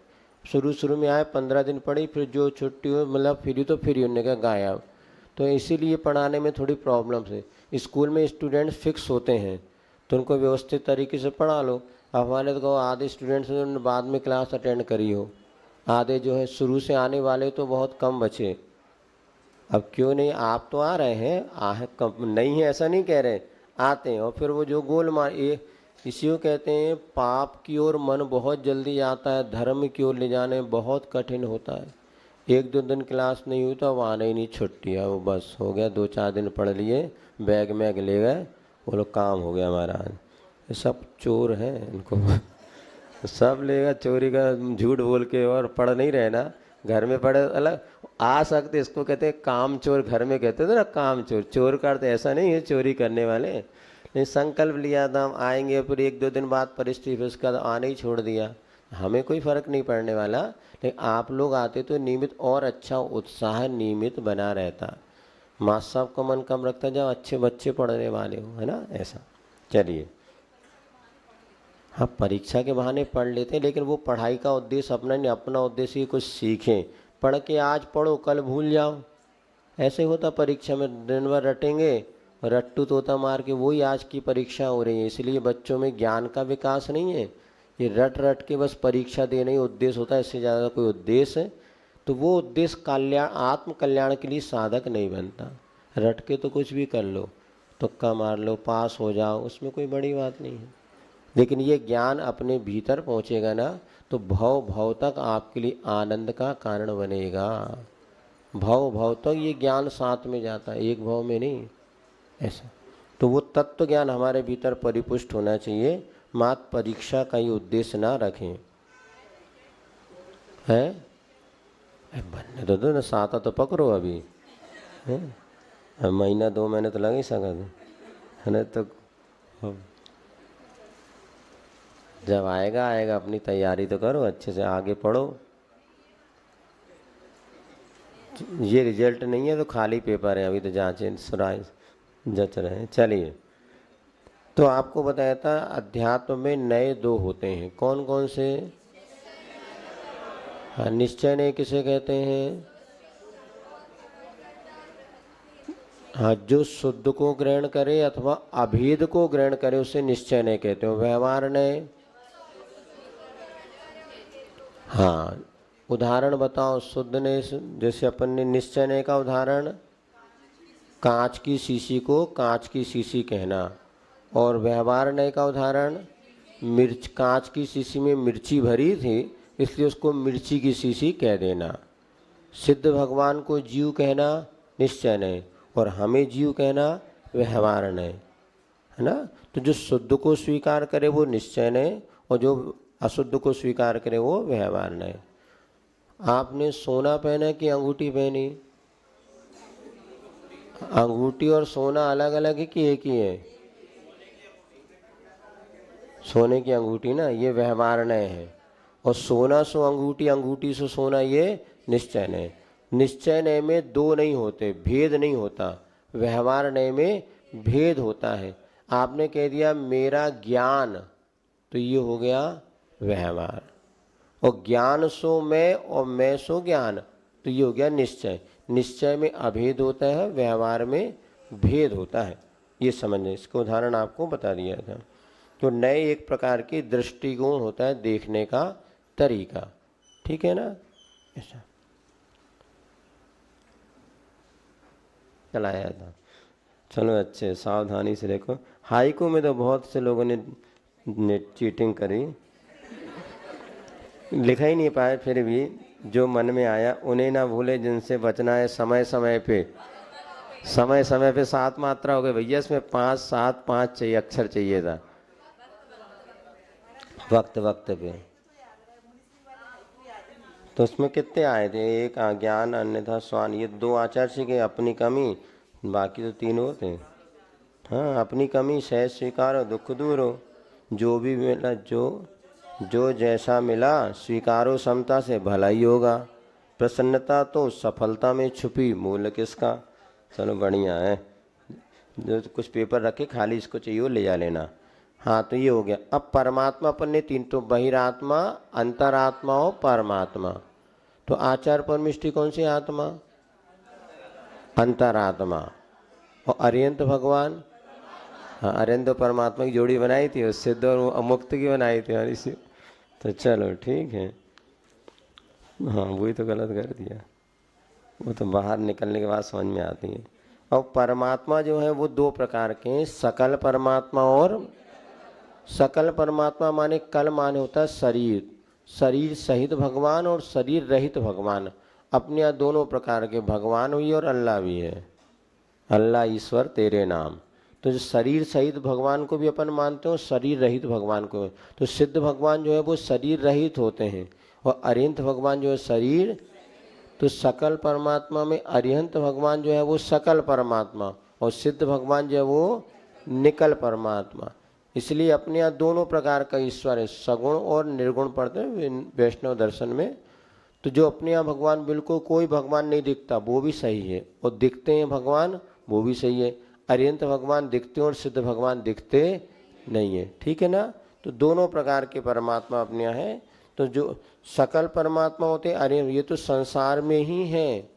शुरू में आए, 15 दिन पढ़ी, फिर जो छुट्टी हो मतलब फ्री तो फ्री, उन्होंने कहा गायब। तो इसीलिए पढ़ाने में थोड़ी प्रॉब्लम है। स्कूल में स्टूडेंट्स फिक्स होते हैं तो उनको व्यवस्थित तरीके से पढ़ा लो। अब हमारे तो आधे स्टूडेंट्स ने बाद में क्लास अटेंड करी हो, आधे जो है शुरू से आने वाले तो बहुत कम बचे। अब क्यों नहीं, आप तो आ रहे हैं, कम नहीं है ऐसा नहीं कह रहे, आते हैं, और फिर वो जो गोल मार, ये इसी को कहते हैं पाप की ओर मन बहुत जल्दी आता है, धर्म की ओर ले जाने बहुत कठिन होता है। 1-2 दिन क्लास नहीं हुई तो अब आना ही नहीं, छुट्टी है, वो बस हो गया, 2-4 दिन पढ़ लिए, बैग में ले गए, वो लोग काम हो गया हमारा। ये सब चोर हैं, इनको सब लेगा चोरी का, झूठ बोल के, और पढ़ नहीं रहे ना, घर में पढ़े अलग आ सकते, इसको कहते हैं काम चोर, घर में कहते थे ना काम चोर। चोर का अर्थ ऐसा नहीं है चोरी करने वाले, नहीं, संकल्प लिया था हम आएंगे, फिर 1-2 दिन बाद परिस्थिति, फिर उसका आने ही छोड़ दिया। हमें कोई फ़र्क नहीं पड़ने वाला, लेकिन आप लोग आते तो नियमित और अच्छा उत्साह नियमित बना रहता। मास्टर साहब को मन कम रखता जब अच्छे बच्चे पढ़ने वाले हो, है ना, ऐसा। चलिए, हाँ, परीक्षा के बहाने पढ़ लेते हैं, लेकिन वो पढ़ाई का उद्देश्य अपना नहीं, अपना उद्देश्य कुछ सीखें। पढ़ के आज पढ़ो, कल भूल जाओ, ऐसे होता परीक्षा में, दिन भर रटेंगे, रट्टू तोता मार के, वही आज की परीक्षा हो रही है। इसलिए बच्चों में ज्ञान का विकास नहीं है, ये रट के बस परीक्षा देना ही उद्देश्य होता है, इससे ज़्यादा कोई उद्देश्य है तो वो उद्देश्य कल्याण, आत्म कल्याण के लिए साधक नहीं बनता। रट के तो कुछ भी कर लो, तुक्का मार लो, पास हो जाओ, उसमें कोई बड़ी बात नहीं है। लेकिन ये ज्ञान अपने भीतर पहुँचेगा ना, तो भव तक आपके लिए आनंद का कारण बनेगा। भव तक ये ज्ञान साथ में जाता है, एक भव में नहीं, ऐसा। तो वो तत्व ज्ञान हमारे भीतर परिपुष्ट होना चाहिए, मात्र परीक्षा का ही उद्देश्य ना रखें, है। बनने तो दो ना, साता तो पकड़ो अभी, है, 1-2 महीने तो लग ही सका, है ना। तो जब आएगा अपनी तैयारी तो करो, अच्छे से आगे पढ़ो। ये रिजल्ट नहीं है तो खाली पेपर है, अभी तो जांचें सुराय जच रहे हैं। चलिए, तो आपको बताया था अध्यात्म में नए 2 होते हैं, कौन कौन से। हाँ, निश्चय नहीं किसे कहते हैं, हाँ, जो शुद्ध को ग्रहण करे अथवा अभेद को ग्रहण करे उसे निश्चय नहीं कहते हो। व्यवहार नए, हाँ, उदाहरण बताओ शुद्ध ने। जैसे अपन ने निश्चय ने का उदाहरण, कांच की शीशी को कांच की शीशी कहना, और व्यवहार ने का उदाहरण, मिर्च, कांच की शीशी में मिर्ची भरी थी इसलिए उसको मिर्ची की शीशी कह देना। सिद्ध भगवान को जीव कहना निश्चय ने, और हमें जीव कहना व्यवहार ने, है ना। तो जो शुद्ध को स्वीकार करे वो निश्चय ने, और जो अशुद्ध को स्वीकार करे वो व्यवहार ने। आपने सोना पहना कि अंगूठी पहनी? अंगूठी और सोना अलग अलग है कि एक ही है? सोने की अंगूठी ना, ये व्यवहार नय है, और सोना सो अंगूठी, अंगूठी सो सोना, ये निश्चय नय। निश्चय नय में दो नहीं होते, भेद नहीं होता। व्यवहार नय में भेद होता है। आपने कह दिया मेरा ज्ञान, तो ये हो गया व्यवहार, और ज्ञान सो मैं और मैं सो ज्ञान, तो ये हो गया निश्चय। निश्चय में अभेद होता है, व्यवहार में भेद होता है। ये समझें, इसका उदाहरण आपको बता दिया था। तो नए एक प्रकार की दृष्टिकोण होता है, देखने का तरीका, ठीक है ना। ऐसा चलाया था। चलो अच्छे, सावधानी से देखो। हाइकू में तो बहुत से लोगों ने चीटिंग करी, लिखा ही नहीं पाए, फिर भी जो मन में आया। उन्हें ना भूले जिनसे बचना है, समय समय पे, समय समय पे 7 मात्रा हो गई भैया, इसमें 5 7 5 चाहिए, अक्षर चाहिए था, वक्त वक्त पे। तो उसमें कितने आए थे? एक ज्ञान, अन्यथा स्वान, ये 2 आचार सीखे, अपनी कमी, बाकी तो 3 होते। हाँ, अपनी कमी सहज स्वीकारो, दुख दूर हो। जो भी मिला, जो जैसा मिला स्वीकारो समता से, भला ही होगा। प्रसन्नता तो सफलता में छुपी, मूल किसका। चलो बढ़िया है। जो कुछ पेपर रखे खाली, इसको चाहिए वो ले जा लेना। हाँ, तो ये हो गया। अब परमात्मा अपन ने 3, तो बहिरात्मा, अंतरात्मा और परमात्मा। तो आचार परमिष्टि कौन सी आत्मा? अंतरात्मा। और अरिहंत भगवान, हाँ, अरिहंत परमात्मा की जोड़ी बनाई थी, और सिद्ध और अमुक्त की बनाई थी, और इसी। तो चलो ठीक है। हाँ, वही तो गलत कर दिया, वो तो बाहर निकलने के बाद समझ में आती है। और परमात्मा जो है वो 2 प्रकार के हैं, सकल परमात्मा और सकल परमात्मा। माने कल माने होता है शरीर, शरीर सहित भगवान और शरीर रहित भगवान। अपने यहाँ दोनों प्रकार के भगवान भी और अल्लाह भी है। अल्लाह ईश्वर तेरे नाम। तो जो शरीर सहित भगवान को भी अपन मानते हो, शरीर रहित भगवान को। तो सिद्ध भगवान जो है वो शरीर रहित होते हैं, और अरिहंत भगवान जो है शरीर। तो सकल परमात्मा में अरिहंत भगवान जो है वो सकल परमात्मा, और सिद्ध भगवान जो है वो निकल परमात्मा। इसलिए अपने यहाँ दोनों प्रकार का ईश्वर है, सगुण और निर्गुण पढ़ते हैं वैष्णव दर्शन में। तो जो अपने यहाँ भगवान बिल्कुल कोई भगवान नहीं दिखता वो भी सही है, और दिखते हैं भगवान वो भी सही है। अरिहंत भगवान दिखते हैं और सिद्ध भगवान दिखते नहीं है, ठीक है ना। तो दोनों प्रकार के परमात्मा अपने यहाँ है। तो जो सकल परमात्मा होते हैं, अरे ये तो संसार में ही हैं,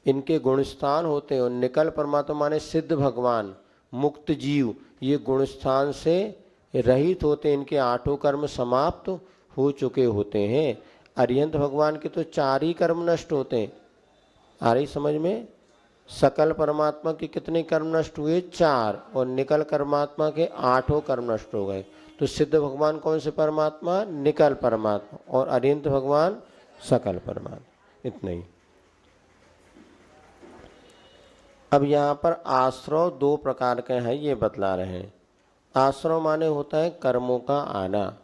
इनके गुणस्थान होते हैं। और निकल परमात्मा माने सिद्ध भगवान, मुक्त जीव, ये गुणस्थान से रहित होते हैं, इनके 8 कर्म समाप्त हो चुके होते हैं। अरिहंत भगवान के तो 4 ही कर्म नष्ट होते हैं। आ रही समझ में? सकल परमात्मा के कितने कर्म नष्ट हुए? 4, और निकल परमात्मा के 8 कर्म नष्ट हो गए। तो सिद्ध भगवान कौन से परमात्मा? निकल परमात्मा, और अरिहंत भगवान सकल परमात्मा, इतना ही। अब यहाँ पर आश्रव 2 प्रकार के हैं, ये बतला रहे हैं। आश्रव माने होता है कर्मों का आना।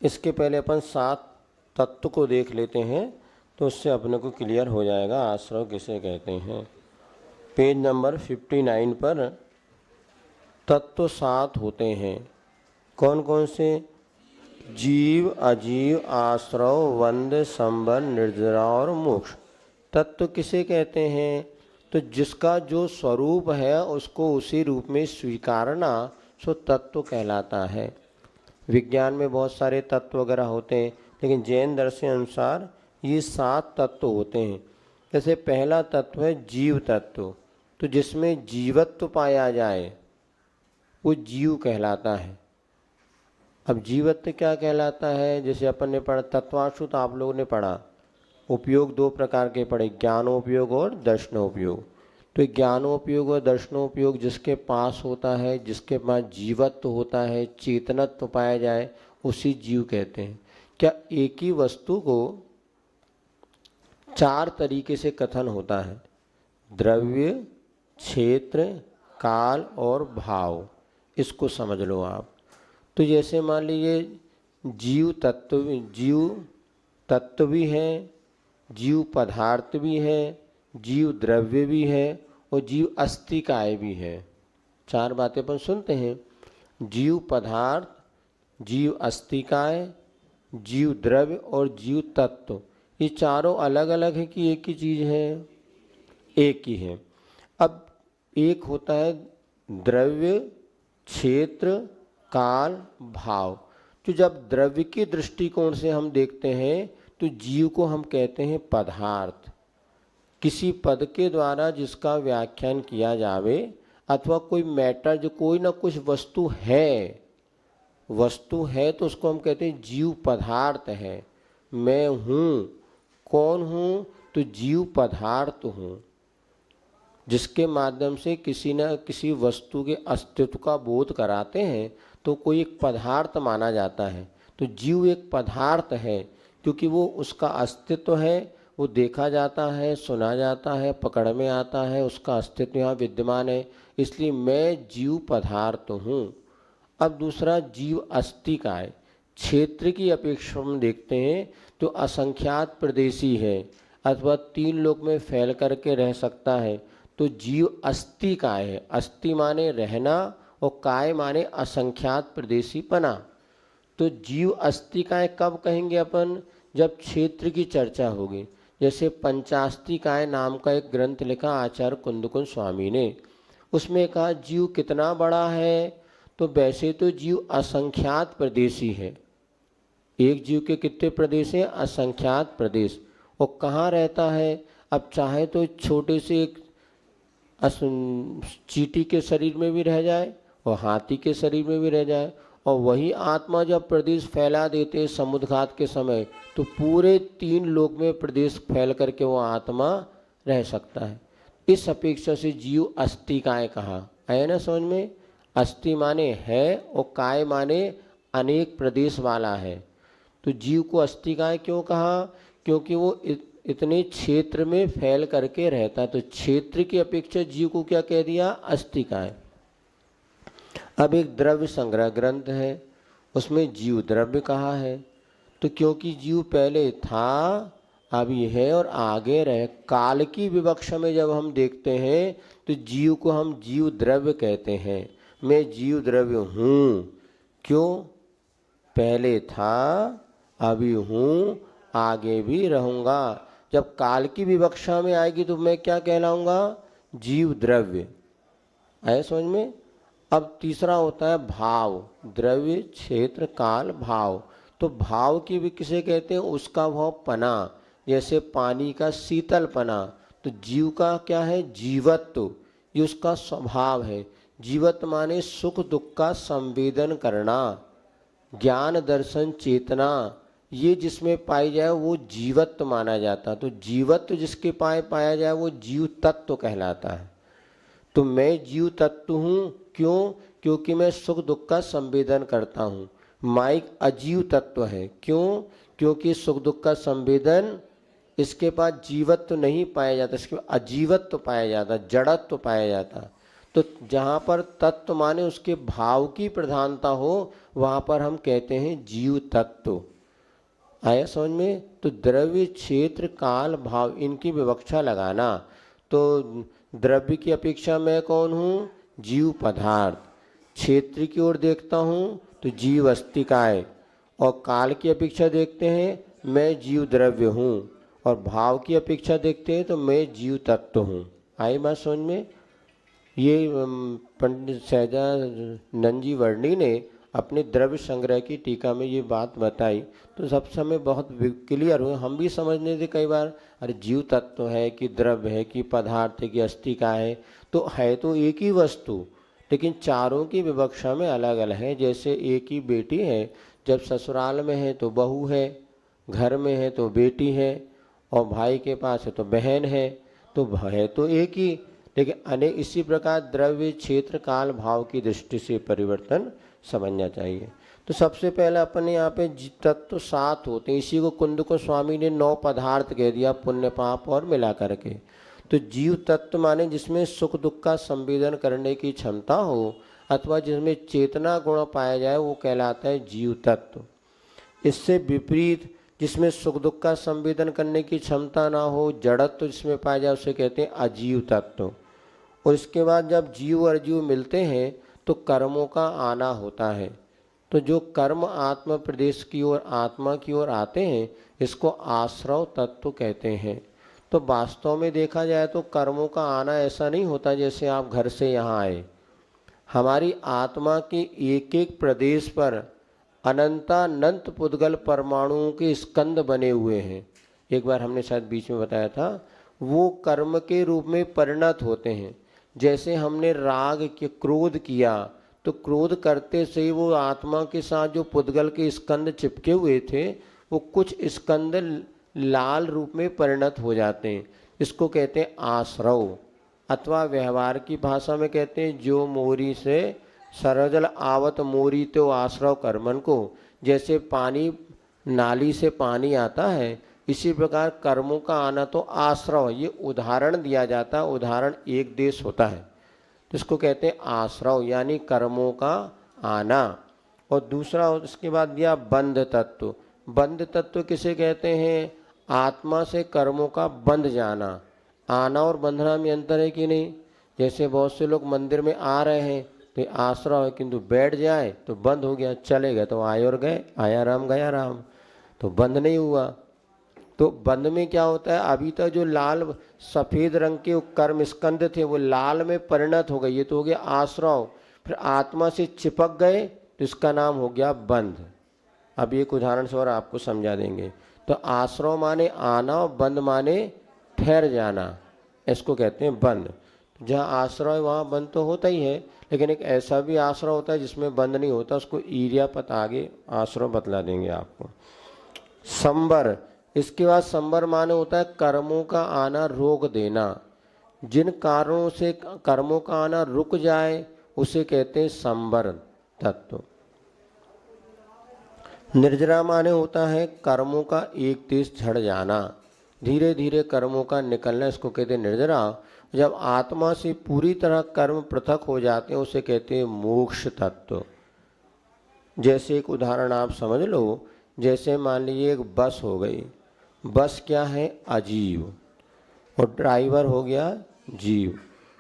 इसके पहले अपन 7 तत्व को देख लेते हैं, तो उससे अपने को क्लियर हो जाएगा आश्रव किसे कहते हैं। पेज नंबर 59 पर तत्व 7 होते हैं। कौन कौन से? जीव, अजीव, आश्रव, वंद, संबंध, निर्जरा और मोक्ष। तत्व किसे कहते हैं? तो जिसका जो स्वरूप है उसको उसी रूप में स्वीकारना, सो तत्व कहलाता है। विज्ञान में बहुत सारे तत्व वगैरह होते हैं, लेकिन जैन दर्शन अनुसार ये 7 तत्व होते हैं। जैसे पहला तत्व है जीव तत्व, तो जिसमें जीवत्व पाया जाए वो जीव कहलाता है। अब जीवत्व क्या कहलाता है? जैसे अपन ने पढ़ा तत्वांशु, तो आप लोगों ने पढ़ा उपयोग दो प्रकार के पढ़े, ज्ञानोपयोग और दर्शनोपयोग। तो ज्ञानोपयोग और दर्शनोपयोग जिसके पास होता है, जिसके पास जीवत्व होता है, चेतनत्व पाया जाए, उसी जीव कहते हैं। क्या एक ही वस्तु को चार तरीके से कथन होता है? द्रव्य, क्षेत्र, काल और भाव। इसको समझ लो आप। तो जैसे मान लीजिए जीव तत्व भी है, जीव पदार्थ भी है, जीव द्रव्य भी है और जीव अस्तिकाय भी है। चार बातें अपन सुनते हैं, जीव पदार्थ, जीव अस्तिकाय, जीव द्रव्य और जीव तत्व। ये चारों अलग अलग है कि एक ही चीज़ है? एक ही है। अब एक होता है द्रव्य, क्षेत्र, काल, भाव। तो जब द्रव्य के दृष्टिकोण से हम देखते हैं तो जीव को हम कहते हैं पदार्थ। किसी पद के द्वारा जिसका व्याख्यान किया जावे, अथवा कोई मैटर जो कोई ना कुछ वस्तु है तो उसको हम कहते हैं जीव पदार्थ है। मैं हूँ, कौन हूँ? तो जीव पदार्थ हूँ, जिसके माध्यम से किसी न किसी वस्तु के अस्तित्व का बोध कराते हैं तो कोई एक पदार्थ माना जाता है। तो जीव एक पदार्थ है क्योंकि वो उसका अस्तित्व है, वो देखा जाता है, सुना जाता है, पकड़ में आता है, उसका अस्तित्व यहाँ विद्यमान है, इसलिए मैं जीव पदार्थ हूँ। अब दूसरा जीव अस्तिकाय। क्षेत्र की अपेक्षा हम देखते हैं तो असंख्यात प्रदेशी है अथवा तीन लोक में फैल करके रह सकता है, तो जीव अस्तिकाय है। अस्ति माने रहना और काय माने असंख्यात प्रदेशीपना। तो जीव अस्तिकाय कब कहेंगे अपन? जब क्षेत्र की चर्चा होगी। जैसे पंचास्तिकाय नाम का एक ग्रंथ लिखा आचार्य कुंदकुंज स्वामी ने, उसमें कहा जीव कितना बड़ा है? तो वैसे तो जीव असंख्यात प्रदेशी है। एक जीव के कितने प्रदेश हैं? असंख्यात प्रदेश। और कहाँ रहता है? अब चाहे तो छोटे से एक चींटी के शरीर में भी रह जाए और हाथी के शरीर में भी रह जाए, और वही आत्मा जब प्रदेश फैला देते समुद्रघात के समय तो पूरे तीन लोक में प्रदेश फैल करके वो आत्मा रह सकता है। इस अपेक्षा से जीव अस्तिकाय कहा। है ना समझ में? अस्ति माने है और काय माने अनेक प्रदेश वाला है। तो जीव को अस्तिकाय क्यों कहा? क्योंकि वो इतने क्षेत्र में फैल करके रहता है। तो क्षेत्र की अपेक्षा जीव को क्या कह दिया? अस्तिकाय। अब एक द्रव्य संग्रह ग्रंथ है, उसमें जीव द्रव्य कहा है। तो क्योंकि जीव पहले था, अभी है और आगे रहे, काल की विवक्षा में जब हम देखते हैं तो जीव को हम जीव द्रव्य कहते हैं। मैं जीव द्रव्य हूँ। क्यों? पहले था, अभी हूँ, आगे भी रहूँगा। जब काल की विवक्षा में आएगी तो मैं क्या कहलाऊँगा? जीव द्रव्य। आए समझ में? अब तीसरा होता है भाव। द्रव्य, क्षेत्र, काल, भाव। तो भाव की भी किसे कहते हैं? उसका भाव पना। जैसे पानी का शीतलपना। तो जीव का क्या है? जीवत्व। ये उसका स्वभाव है। जीवत्व माने सुख दुख का संवेदन करना, ज्ञान दर्शन चेतना, ये जिसमें पाई जाए वो जीवत्व माना जाता है। तो जीवत्व जिसके पाया जाए वो जीव तत्व कहलाता है। तो मैं जीव तत्व हूँ। क्यों? क्योंकि मैं सुख दुख का संवेदन करता हूँ। माइक अजीव तत्व है। क्यों? क्योंकि सुख दुख का संवेदन इसके पास जीवत्व नहीं पाया जाता, इसके पास अजीवत्व पाया जाता, जड़त्व पाया जाता। तो जहाँ पर तत्व माने उसके भाव की प्रधानता हो, वहाँ पर हम कहते हैं जीव तत्व। आया समझ में? तो द्रव्य, क्षेत्र, काल, भाव, इनकी विवक्षा लगाना। तो द्रव्य की अपेक्षा मैं कौन हूँ? जीव पदार्थ। क्षेत्र की ओर देखता हूँ तो जीव अस्तिकाय, और काल की अपेक्षा देखते हैं मैं जीव द्रव्य हूँ, और भाव की अपेक्षा देखते हैं तो मैं जीव तत्व हूँ। आई बात समझ में? ये पंडित सहजानंद जी वर्णी ने अपने द्रव्य संग्रह की टीका में ये बात बताई, तो सब समय बहुत क्लियर हुए। हम भी समझने थे कई बार, अरे जीव तत्व है कि द्रव्य है कि पदार्थ है कि अस्तिका है, तो है तो एक ही वस्तु, लेकिन चारों की विवक्षा में अलग अलग है। जैसे एक ही बेटी है, जब ससुराल में है तो बहू है, घर में है तो बेटी है, और भाई के पास है तो बहन है, तो है तो एक ही, लेकिन अनेक। इसी प्रकार द्रव्य, क्षेत्र, काल, भाव की दृष्टि से परिवर्तन समझना चाहिए। तो सबसे पहले अपने यहाँ पे तत्व 7 होते हैं। इसी को कुंद को स्वामी ने 9 पदार्थ कह दिया, पुण्य पाप और मिला करके। तो जीव तत्व माने जिसमें सुख दुख का संवेदन करने की क्षमता हो, अथवा जिसमें चेतना गुण पाया जाए, वो कहलाता है जीव तत्व। इससे विपरीत जिसमें सुख दुख का संवेदन करने की क्षमता ना हो, जड़त्व जिसमें पाया जाए, उसे कहते हैं अजीव तत्व। और इसके बाद जब जीव और जीव मिलते हैं तो कर्मों का आना होता है। तो जो कर्म आत्म प्रदेश की ओर, आत्मा की ओर आते हैं, इसको आश्रव तत्व कहते हैं। तो वास्तव में देखा जाए तो कर्मों का आना ऐसा नहीं होता जैसे आप घर से यहाँ आए। हमारी आत्मा के एक एक प्रदेश पर अनंतानंत पुद्गल परमाणुओं के स्कंद बने हुए हैं। एक बार हमने शायद बीच में बताया था, वो कर्म के रूप में परिणत होते हैं। जैसे हमने राग के क्रोध किया, तो क्रोध करते से ही वो आत्मा के साथ जो पुद्गल के स्कंद चिपके हुए थे, वो कुछ स्कंद लाल रूप में परिणत हो जाते हैं। इसको कहते हैं आश्रव, अथवा व्यवहार की भाषा में कहते हैं जो मोरी से सरजल आवत मोरी तो आश्रव कर्मन को। जैसे पानी, नाली से पानी आता है, इसी प्रकार कर्मों का आना तो आश्रव, ये उदाहरण दिया जाता है। उदाहरण एक देश होता है, तो इसको कहते हैं आश्रव, यानी कर्मों का आना। और दूसरा उसके बाद दिया बंध तत्व। बंध तत्व किसे कहते हैं? आत्मा से कर्मों का बंध जाना। आना और बंधना में अंतर है कि नहीं? जैसे बहुत से लोग मंदिर में आ रहे हैं तो आश्रव है, किंतु बैठ जाए तो बंद हो गया, चले गए तो आए और गए, आया राम गया राम, तो बंद नहीं हुआ। तो बंद में क्या होता है? अभी तक जो लाल सफ़ेद रंग के कर्म स्कंद थे वो लाल में परिणत हो गए, ये तो हो गया आश्रव। फिर आत्मा से चिपक गए तो इसका नाम हो गया बंध। अब एक उदाहरण से और आपको समझा देंगे। तो आश्रव माने आना और बंद माने ठहर जाना, इसको कहते हैं बंद। जहाँ आश्रव है वहाँ बंद तो होता ही है, लेकिन एक ऐसा भी आश्रव होता है जिसमें बंद नहीं होता, उसको ईर्यापत आगे आश्रव बतला देंगे आपको। संबर, इसके बाद संबर माने होता है कर्मों का आना रोक देना। जिन कारणों से कर्मों का आना रुक जाए उसे कहते हैं संबर तत्व। निर्जरा माने होता है कर्मों का एक देश झड़ जाना, धीरे धीरे कर्मों का निकलना, इसको कहते हैं निर्जरा। जब आत्मा से पूरी तरह कर्म पृथक हो जाते हैं उसे कहते हैं मोक्ष तत्व। जैसे एक उदाहरण आप समझ लो, जैसे मान लीजिए एक बस हो गई। बस क्या है? अजीव, और ड्राइवर हो गया जीव।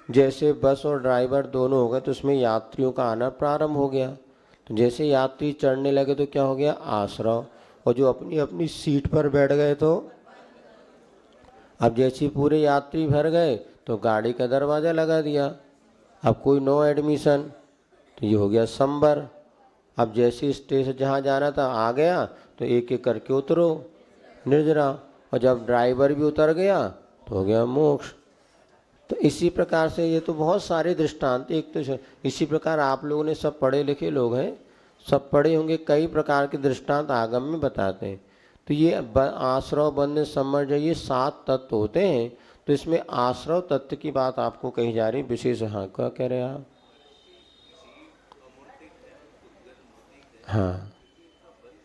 जैसे बस और ड्राइवर दोनों हो गए तो उसमें यात्रियों का आना प्रारंभ हो गया। तो जैसे यात्री चढ़ने लगे तो क्या हो गया? आश्रव। और जो अपनी अपनी सीट पर बैठ गए तो अब जैसे पूरे यात्री भर गए तो गाड़ी का दरवाज़ा लगा दिया, अब कोई नो एडमिशन, तो ये हो गया संबर। अब जैसे स्टेशन जहाँ जाना था आ गया तो एक एक करके उतरो, निर्जरा। और जब ड्राइवर भी उतर गया तो हो गया मोक्ष। तो इसी प्रकार से ये तो बहुत सारे दृष्टांत। एक तो इसी प्रकार आप लोगों ने, सब पढ़े लिखे लोग हैं, सब पढ़े होंगे, कई प्रकार के दृष्टांत आगम में बताते हैं। तो ये आश्रव बंध समर्ज ये 7 तत्व होते हैं। तो इसमें आश्रव तत्व की बात आपको कही जा रही विशेष। हाँ, क्या कह रहे हैं आप? हाँ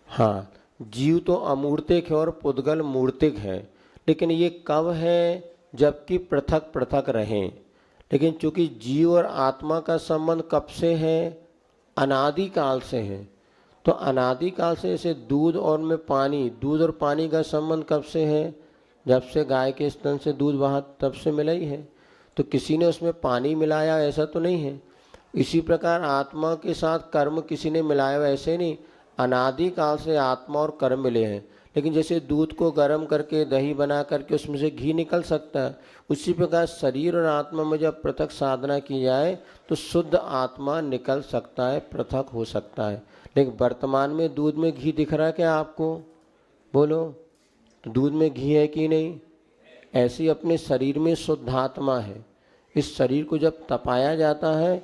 हाँ, जीव तो अमूर्तिक है और पुद्गल मूर्तिक है, लेकिन ये कब है? जबकि पृथक पृथक रहें। लेकिन चूंकि जीव और आत्मा का संबंध कब से है? अनादि काल से है। तो अनादि काल से, जैसे दूध और में पानी, दूध और पानी का संबंध कब से है? जब से गाय के स्तन से दूध बहा तब से मिला ही है। तो किसी ने उसमें पानी मिलाया ऐसा तो नहीं है। इसी प्रकार आत्मा के साथ कर्म किसी ने मिलाया ऐसे नहीं, अनादि काल से आत्मा और कर्म मिले हैं। लेकिन जैसे दूध को गर्म करके दही बना करके उसमें से घी निकल सकता है, उसी प्रकार शरीर और आत्मा में जब पृथक साधना की जाए तो शुद्ध आत्मा निकल सकता है, पृथक हो सकता है। लेकिन वर्तमान में दूध में घी दिख रहा है क्या आपको? बोलो, तो दूध में घी है कि नहीं? ऐसे ही अपने शरीर में शुद्ध आत्मा है। इस शरीर को जब तपाया जाता है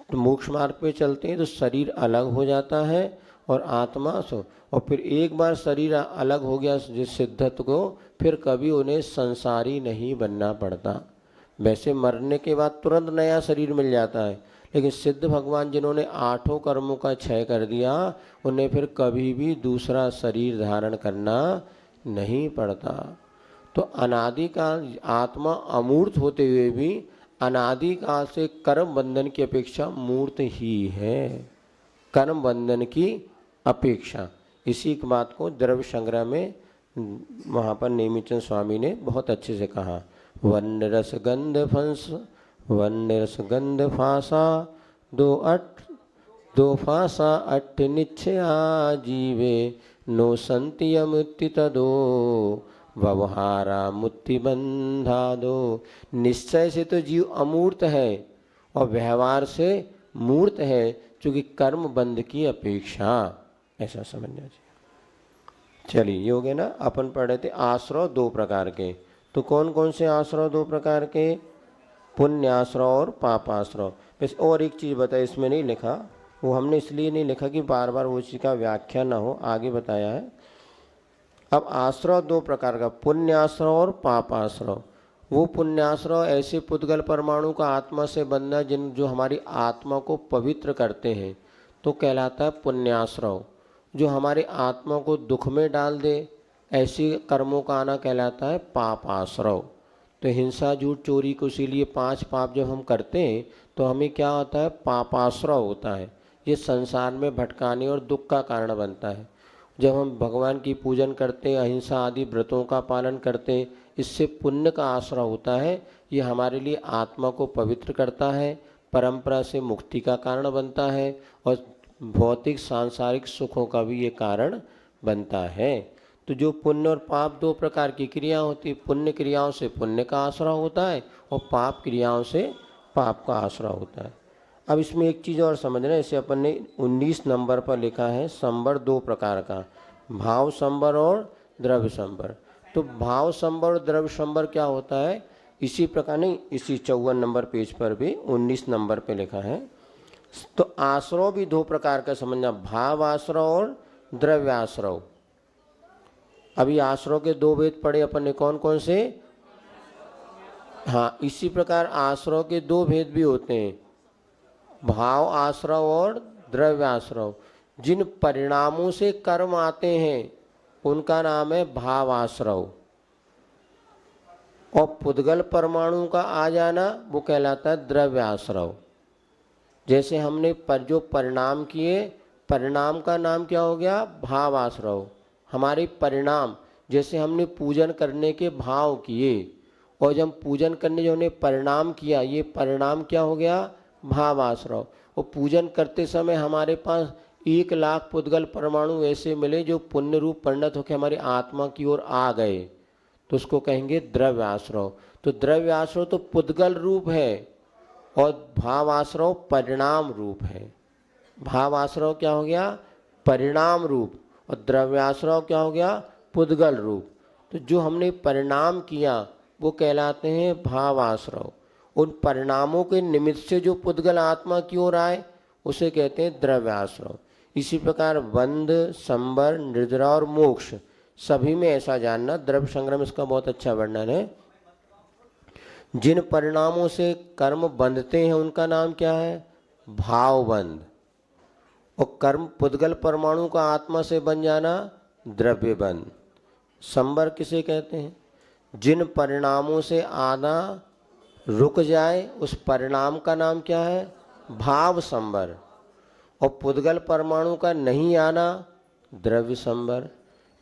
तो मोक्ष मार्ग पे चलते हैं तो शरीर अलग हो जाता है और आत्मा सो, और फिर एक बार शरीर अलग हो गया जिस सिद्धत्व को, फिर कभी उन्हें संसारी नहीं बनना पड़ता। वैसे मरने के बाद तुरंत नया शरीर मिल जाता है, लेकिन सिद्ध भगवान जिन्होंने 8 कर्मों का क्षय कर दिया, उन्हें फिर कभी भी दूसरा शरीर धारण करना नहीं पड़ता। तो अनादिकाल आत्मा अमूर्त होते हुए भी अनादिकाल से कर्म बंधन की अपेक्षा मूर्त ही है, कर्म बंधन की अपेक्षा। इसी की बात को द्रव्य संग्रह में वहाँ पर नेमिचंद स्वामी ने बहुत अच्छे से कहा। वन्य रस गंध फंस वन्य रस गंध फासा दो फासा अट्ठ निश्चया जीवे नो संतियम तदो व्यवहारा मुक्ति बंधा दो। निश्चय से तो जीव अमूर्त है और व्यवहार से मूर्त है, क्योंकि कर्म बंध की अपेक्षा, ऐसा समझना चाहिए। चलिए ये हो गया ना। अपन पढ़ रहे थे आश्रव 2 प्रकार के। तो कौन कौन से आश्रव 2 प्रकार के? पुण्याश्रव और पापाश्रव। बस और एक चीज़ बताया, इसमें नहीं लिखा, वो हमने इसलिए नहीं लिखा कि बार बार वो चीज़ का व्याख्या ना हो, आगे बताया है। अब आश्रव 2 प्रकार का, पुण्याश्रव और पापाश्रव। वो पुण्याश्रव ऐसे पुद्गल परमाणु का आत्मा से बनना जो हमारी आत्मा को पवित्र करते हैं, तो कहलाता है पुण्याश्रव। जो हमारे आत्मा को दुख में डाल दे, ऐसे कर्मों का आना कहलाता है पापाश्रव। तो हिंसा, झूठ, चोरी को, इसीलिए 5 पाप जब हम करते हैं तो हमें क्या होता है? पापाश्रव होता है। ये संसार में भटकाने और दुख का कारण बनता है। जब हम भगवान की पूजन करते हैं, अहिंसा आदि व्रतों का पालन करते हैं, इससे पुण्य का आश्रय होता है। ये हमारे लिए आत्मा को पवित्र करता है, परंपरा से मुक्ति का कारण बनता है और भौतिक सांसारिक सुखों का भी ये कारण बनता है। तो जो पुण्य और पाप 2 प्रकार की क्रिया होती है। पुण्य क्रियाओं से पुण्य का आश्रय होता है और पाप क्रियाओं से पाप का आश्रय होता है। अब इसमें एक चीज़ और समझना, जैसे अपन ने 19 नंबर पर लिखा है संबर 2 प्रकार का, भाव संबर और द्रव्य संबर। तो भाव संबर और द्रव्य संबर क्या होता है? इसी प्रकार नहीं, इसी 54 नंबर पेज पर भी 19 नंबर पे लिखा है। तो आश्रव भी 2 प्रकार का समझना, भाव आश्रव और द्रव्य आश्रव। अभी आश्रव के 2 भेद पढ़े अपन ने, कौन कौन से? हाँ, इसी प्रकार आश्रव के 2 भेद भी होते हैं, भाव आश्रव और द्रव्य आश्रव। जिन परिणामों से कर्म आते हैं उनका नाम है भाव आश्रव, और पुद्गल परमाणु का आ जाना वो कहलाता है द्रव्य आश्रव। जैसे हमने जो परिणाम किए, परिणाम का नाम क्या हो गया? भाव आश्रव। हमारे परिणाम, जैसे हमने पूजन करने के भाव किए और जब पूजन करने जो हमने परिणाम किया, ये परिणाम क्या हो गया? भाव आश्रव। और पूजन करते समय हमारे पास 1 लाख पुद्गल परमाणु ऐसे मिले जो पुण्य रूप परिणत होकर हमारी आत्मा की ओर आ गए, तो उसको कहेंगे द्रव्य आश्रव। तो द्रव्य आश्रव तो पुद्गल रूप है और भाव आश्रव परिणाम रूप है। भाव आश्रव क्या हो गया? परिणाम रूप, और द्रव्य आश्रव क्या हो गया? पुद्गल रूप। तो जो हमने परिणाम किया वो कहलाते हैं भाव आश्रव। उन परिणामों के निमित्त से जो पुद्गल आत्मा की ओर आए उसे कहते हैं द्रव्य आश्रव। इसी प्रकार बंध, संबर, निर्जरा और मोक्ष, सभी में ऐसा जानना। द्रव्य संग्रह में इसका बहुत अच्छा वर्णन है। जिन परिणामों से कर्म बंधते हैं उनका नाम क्या है? भावबंध। और कर्म पुद्गल परमाणु का आत्मा से बन जाना द्रव्य बंध। संबर किसे कहते हैं? जिन परिणामों से आना रुक जाए उस परिणाम का नाम क्या है? भाव संबर। और पुद्गल परमाणु का नहीं आना द्रव्य संबर।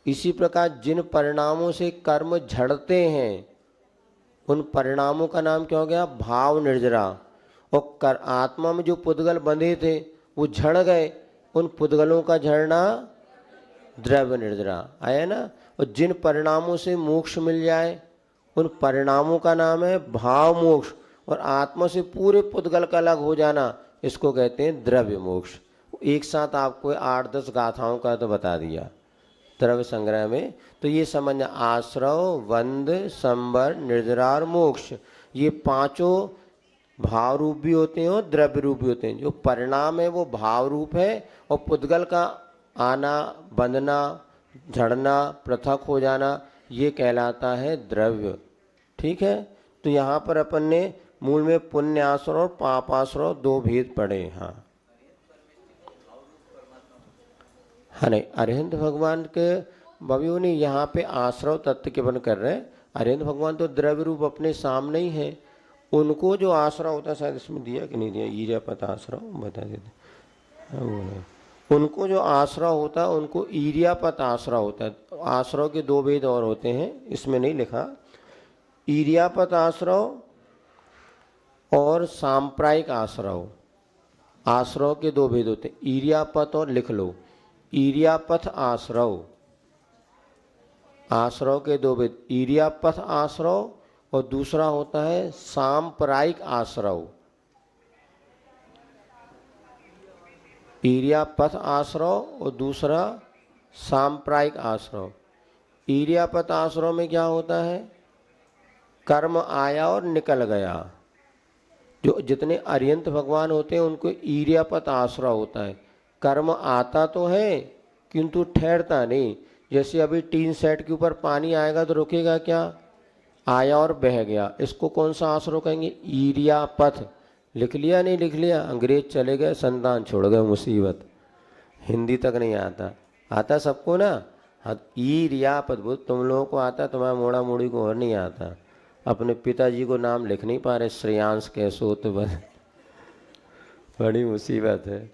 इसी प्रकार जिन परिणामों से कर्म झड़ते हैं उन परिणामों का नाम क्या हो गया? भाव निर्जरा। और आत्मा में जो पुद्गल बंधे थे वो झड़ गए, उन पुद्गलों का झड़ना द्रव्य निर्जरा आया ना। और जिन परिणामों से मोक्ष मिल जाए उन परिणामों का नाम है भाव मोक्ष। और आत्मा से पूरे पुद्गल का अलग हो जाना, इसको कहते हैं द्रव्य मोक्ष। एक साथ आपको 8-10 गाथाओं का तो बता दिया द्रव्य संग्रह में। तो ये समझना, आश्रव, बंध, संबर, निर्जरा और मोक्ष, ये 5 भाव रूप भी होते हैं और द्रव्य रूप भी होते हैं। जो परिणाम है वो भाव रूप है और पुद्गल का आना, बंधना, झड़ना, पृथक हो जाना, ये कहलाता है द्रव्य। ठीक है, तो यहाँ पर अपन ने मूल में पुण्याश्रय और पापाश्रय दो भेद पढ़े। हाँ हाँ, नहीं अरिहंत भगवान के बवियों ने यहाँ पे आश्रव तत्व के बन कर रहे हैं। अरिहंत भगवान तो द्रव्य रूप अपने सामने ही है, उनको जो आश्रय होता है, शायद इसमें दिया कि नहीं दिया, ईर्यापत आश्रय बता देते। हाँ वो है, उनको जो आश्रय होता है उनको ईर्यापत आश्रय होता है। आश्रय के दो भेद और होते हैं, इसमें नहीं लिखा। ईर्यापत आश्रय और सांप्रायिक आश्रय, आश्रय के दो भेद होते हैं। ईर्यापत और लिख लो, ईर्यापथ आश्रय, आश्रय के दो भेद, ईर्यापथ आश्रय और दूसरा होता है सांप्रायिक आश्रय। ईर्यापथ आश्रय और दूसरा सांप्रायिक आश्रय। ईर्यापथ आश्रय में क्या होता है, कर्म आया और निकल गया। जो जितने अरिहंत भगवान होते हैं उनको ईर्यापत आश्रय होता है। कर्म आता तो है किंतु ठहरता नहीं। जैसे अभी टीन सेट के ऊपर पानी आएगा तो रुकेगा क्या, आया और बह गया, इसको कौन सा आश्रय कहेंगे, ईर्यापथ। लिख लिया नहीं लिख लिया, अंग्रेज चले गए, संतान छोड़ गए, मुसीबत। हिंदी तक नहीं आता, आता सबको ना। हाँ, ईर्यापथ बोल, तुम लोगों को आता, तुम्हारा मोड़ा मोड़ी को और नहीं आता। अपने पिताजी को नाम लिख नहीं पा रहे, श्रेयांश कैसो, तो बस बड़ी मुसीबत है।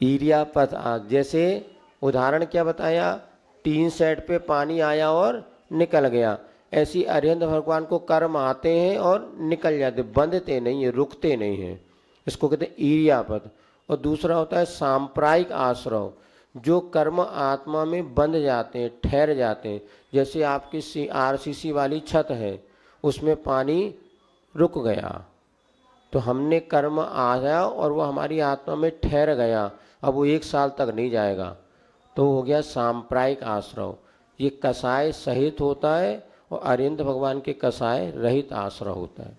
ईर्यापथ, जैसे उदाहरण क्या बताया, टीन सेट पे पानी आया और निकल गया। ऐसी अरिहंत भगवान को कर्म आते हैं और निकल जाते, बंधते नहीं है, रुकते नहीं हैं, इसको कहते हैं ईर्यापथ। और दूसरा होता है सांप्रायिक आश्रय, जो कर्म आत्मा में बंध जाते हैं, ठहर जाते हैं। जैसे आपकी आरसीसी वाली छत है, उसमें पानी रुक गया, तो हमने कर्म आया और वो हमारी आत्मा में ठहर गया, अब वो 1 साल तक नहीं जाएगा, तो हो गया सांप्रायिक आश्रय। ये कसाय सहित होता है और अरिहंत भगवान के कसाय रहित आश्रय होता है।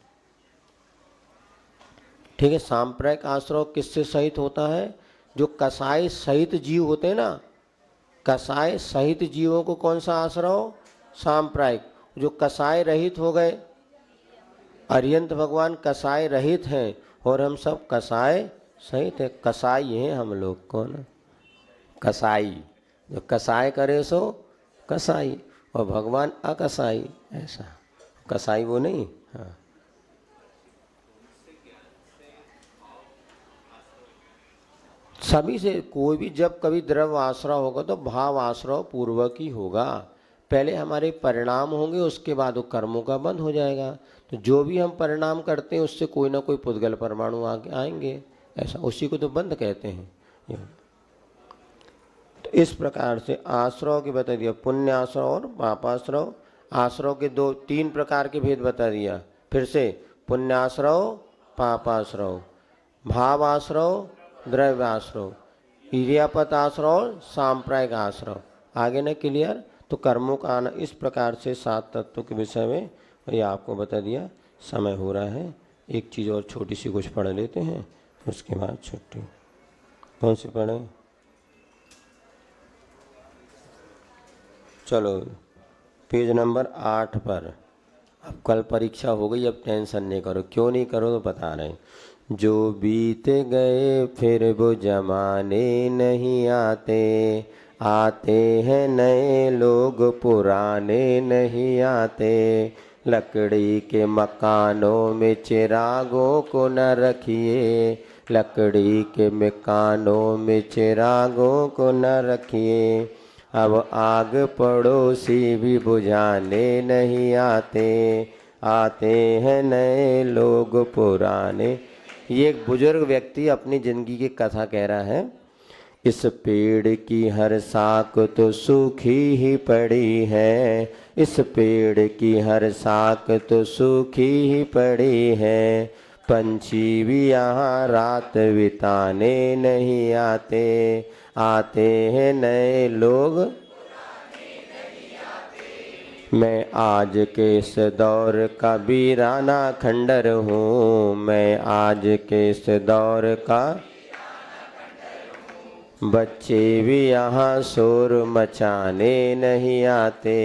ठीक है, सांप्रायिक आश्रय किससे सहित होता है, जो कसाय सहित जीव होते हैं ना, कसाय सहित जीवों को कौन सा आश्रय हो, सांप्रायिक। जो कसाय रहित हो गए, अरिहंत भगवान कसाय रहित हैं और हम सब कसाय सहित है। कसाई हैं हम लोग, कौन, कसाई। जो कसाय करे सो कसाई, और भगवान अकसाई, ऐसा। कसाई वो नहीं। हाँ, सभी से कोई भी जब कभी द्रव्य आश्रय होगा तो भाव आश्रय पूर्वक ही होगा। पहले हमारे परिणाम होंगे, उसके बाद वो कर्मों का बंध हो जाएगा। तो जो भी हम परिणाम करते हैं उससे कोई ना कोई पुद्गल परमाणु आगे आएंगे, ऐसा, उसी को तो बंध कहते हैं। तो इस प्रकार से आश्रय के बता दिया, पुण्याश्रय और पापाश्रय। आश्रय के 2-3 प्रकार के भेद बता दिया। फिर से पुण्याश्रय, पापाश्रय, भावाश्रय, द्रव्याश्रय, ईर्यापत आश्रय, सांप्रायिक आश्रय। आगे न क्लियर। तो कर्मों का आना इस प्रकार से 7 तत्वों के विषय में ये आपको बता दिया। समय हो रहा है, एक चीज़ और छोटी सी कुछ पढ़ लेते हैं, उसके बाद छुट्टी। कौन सी पढ़ें, चलो पेज नंबर 8 पर। अब कल परीक्षा हो गई, अब टेंशन नहीं करो। क्यों नहीं करो तो बता रहे हैं। जो बीत गए फिर वो जमाने नहीं आते, आते हैं नए लोग पुराने नहीं आते। लकड़ी के मकानों में चिरागों को न रखिए, लकड़ी के मकानों में चिरागों को न रखिए। अब आग पड़ोसी भी बुझाने नहीं आते, आते हैं नए लोग पुराने। ये एक बुजुर्ग व्यक्ति अपनी ज़िंदगी की कथा कह रहा है। इस पेड़ की हर साख तो सूखी ही पड़ी है, इस पेड़ की हर साख तो सूखी ही पड़ी है। पंछी भी यहाँ रात बिताने नहीं आते, आते हैं नए लोग। मैं आज के इस दौर का वीराना खंडर हूँ, मैं आज के इस दौर का। बच्चे भी यहाँ शोर मचाने नहीं आते,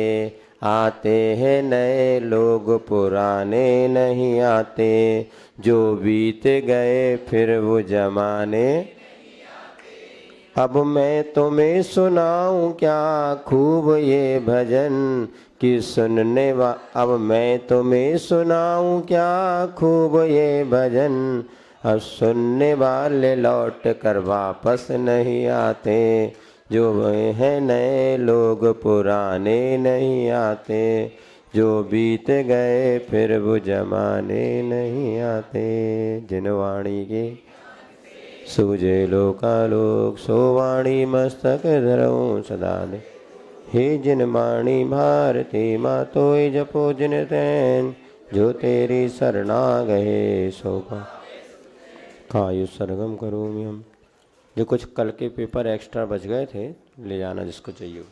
आते हैं नए लोग पुराने नहीं आते, जो बीत गए फिर वो जमाने। अब मैं तुम्हें सुनाऊं क्या खूब ये भजन कि सुनने अब मैं तुम्हें सुनाऊं क्या खूब ये भजन, अब सुनने वाले लौट कर वापस नहीं आते, जो वे हैं नए लोग पुराने नहीं आते, जो बीत गए फिर वो जमाने नहीं आते। जिन वाणी के सूझे लोकालोक, सो वाणी मस्तक धरऊं सदा दे। हे जिन वाणी भारती मातोय जपो जिन तैन, जो तेरी शरणा गए सो कायु सरगम करूँ हम। जो कुछ कल के पेपर एक्स्ट्रा बच गए थे ले जाना जिसको चाहिए।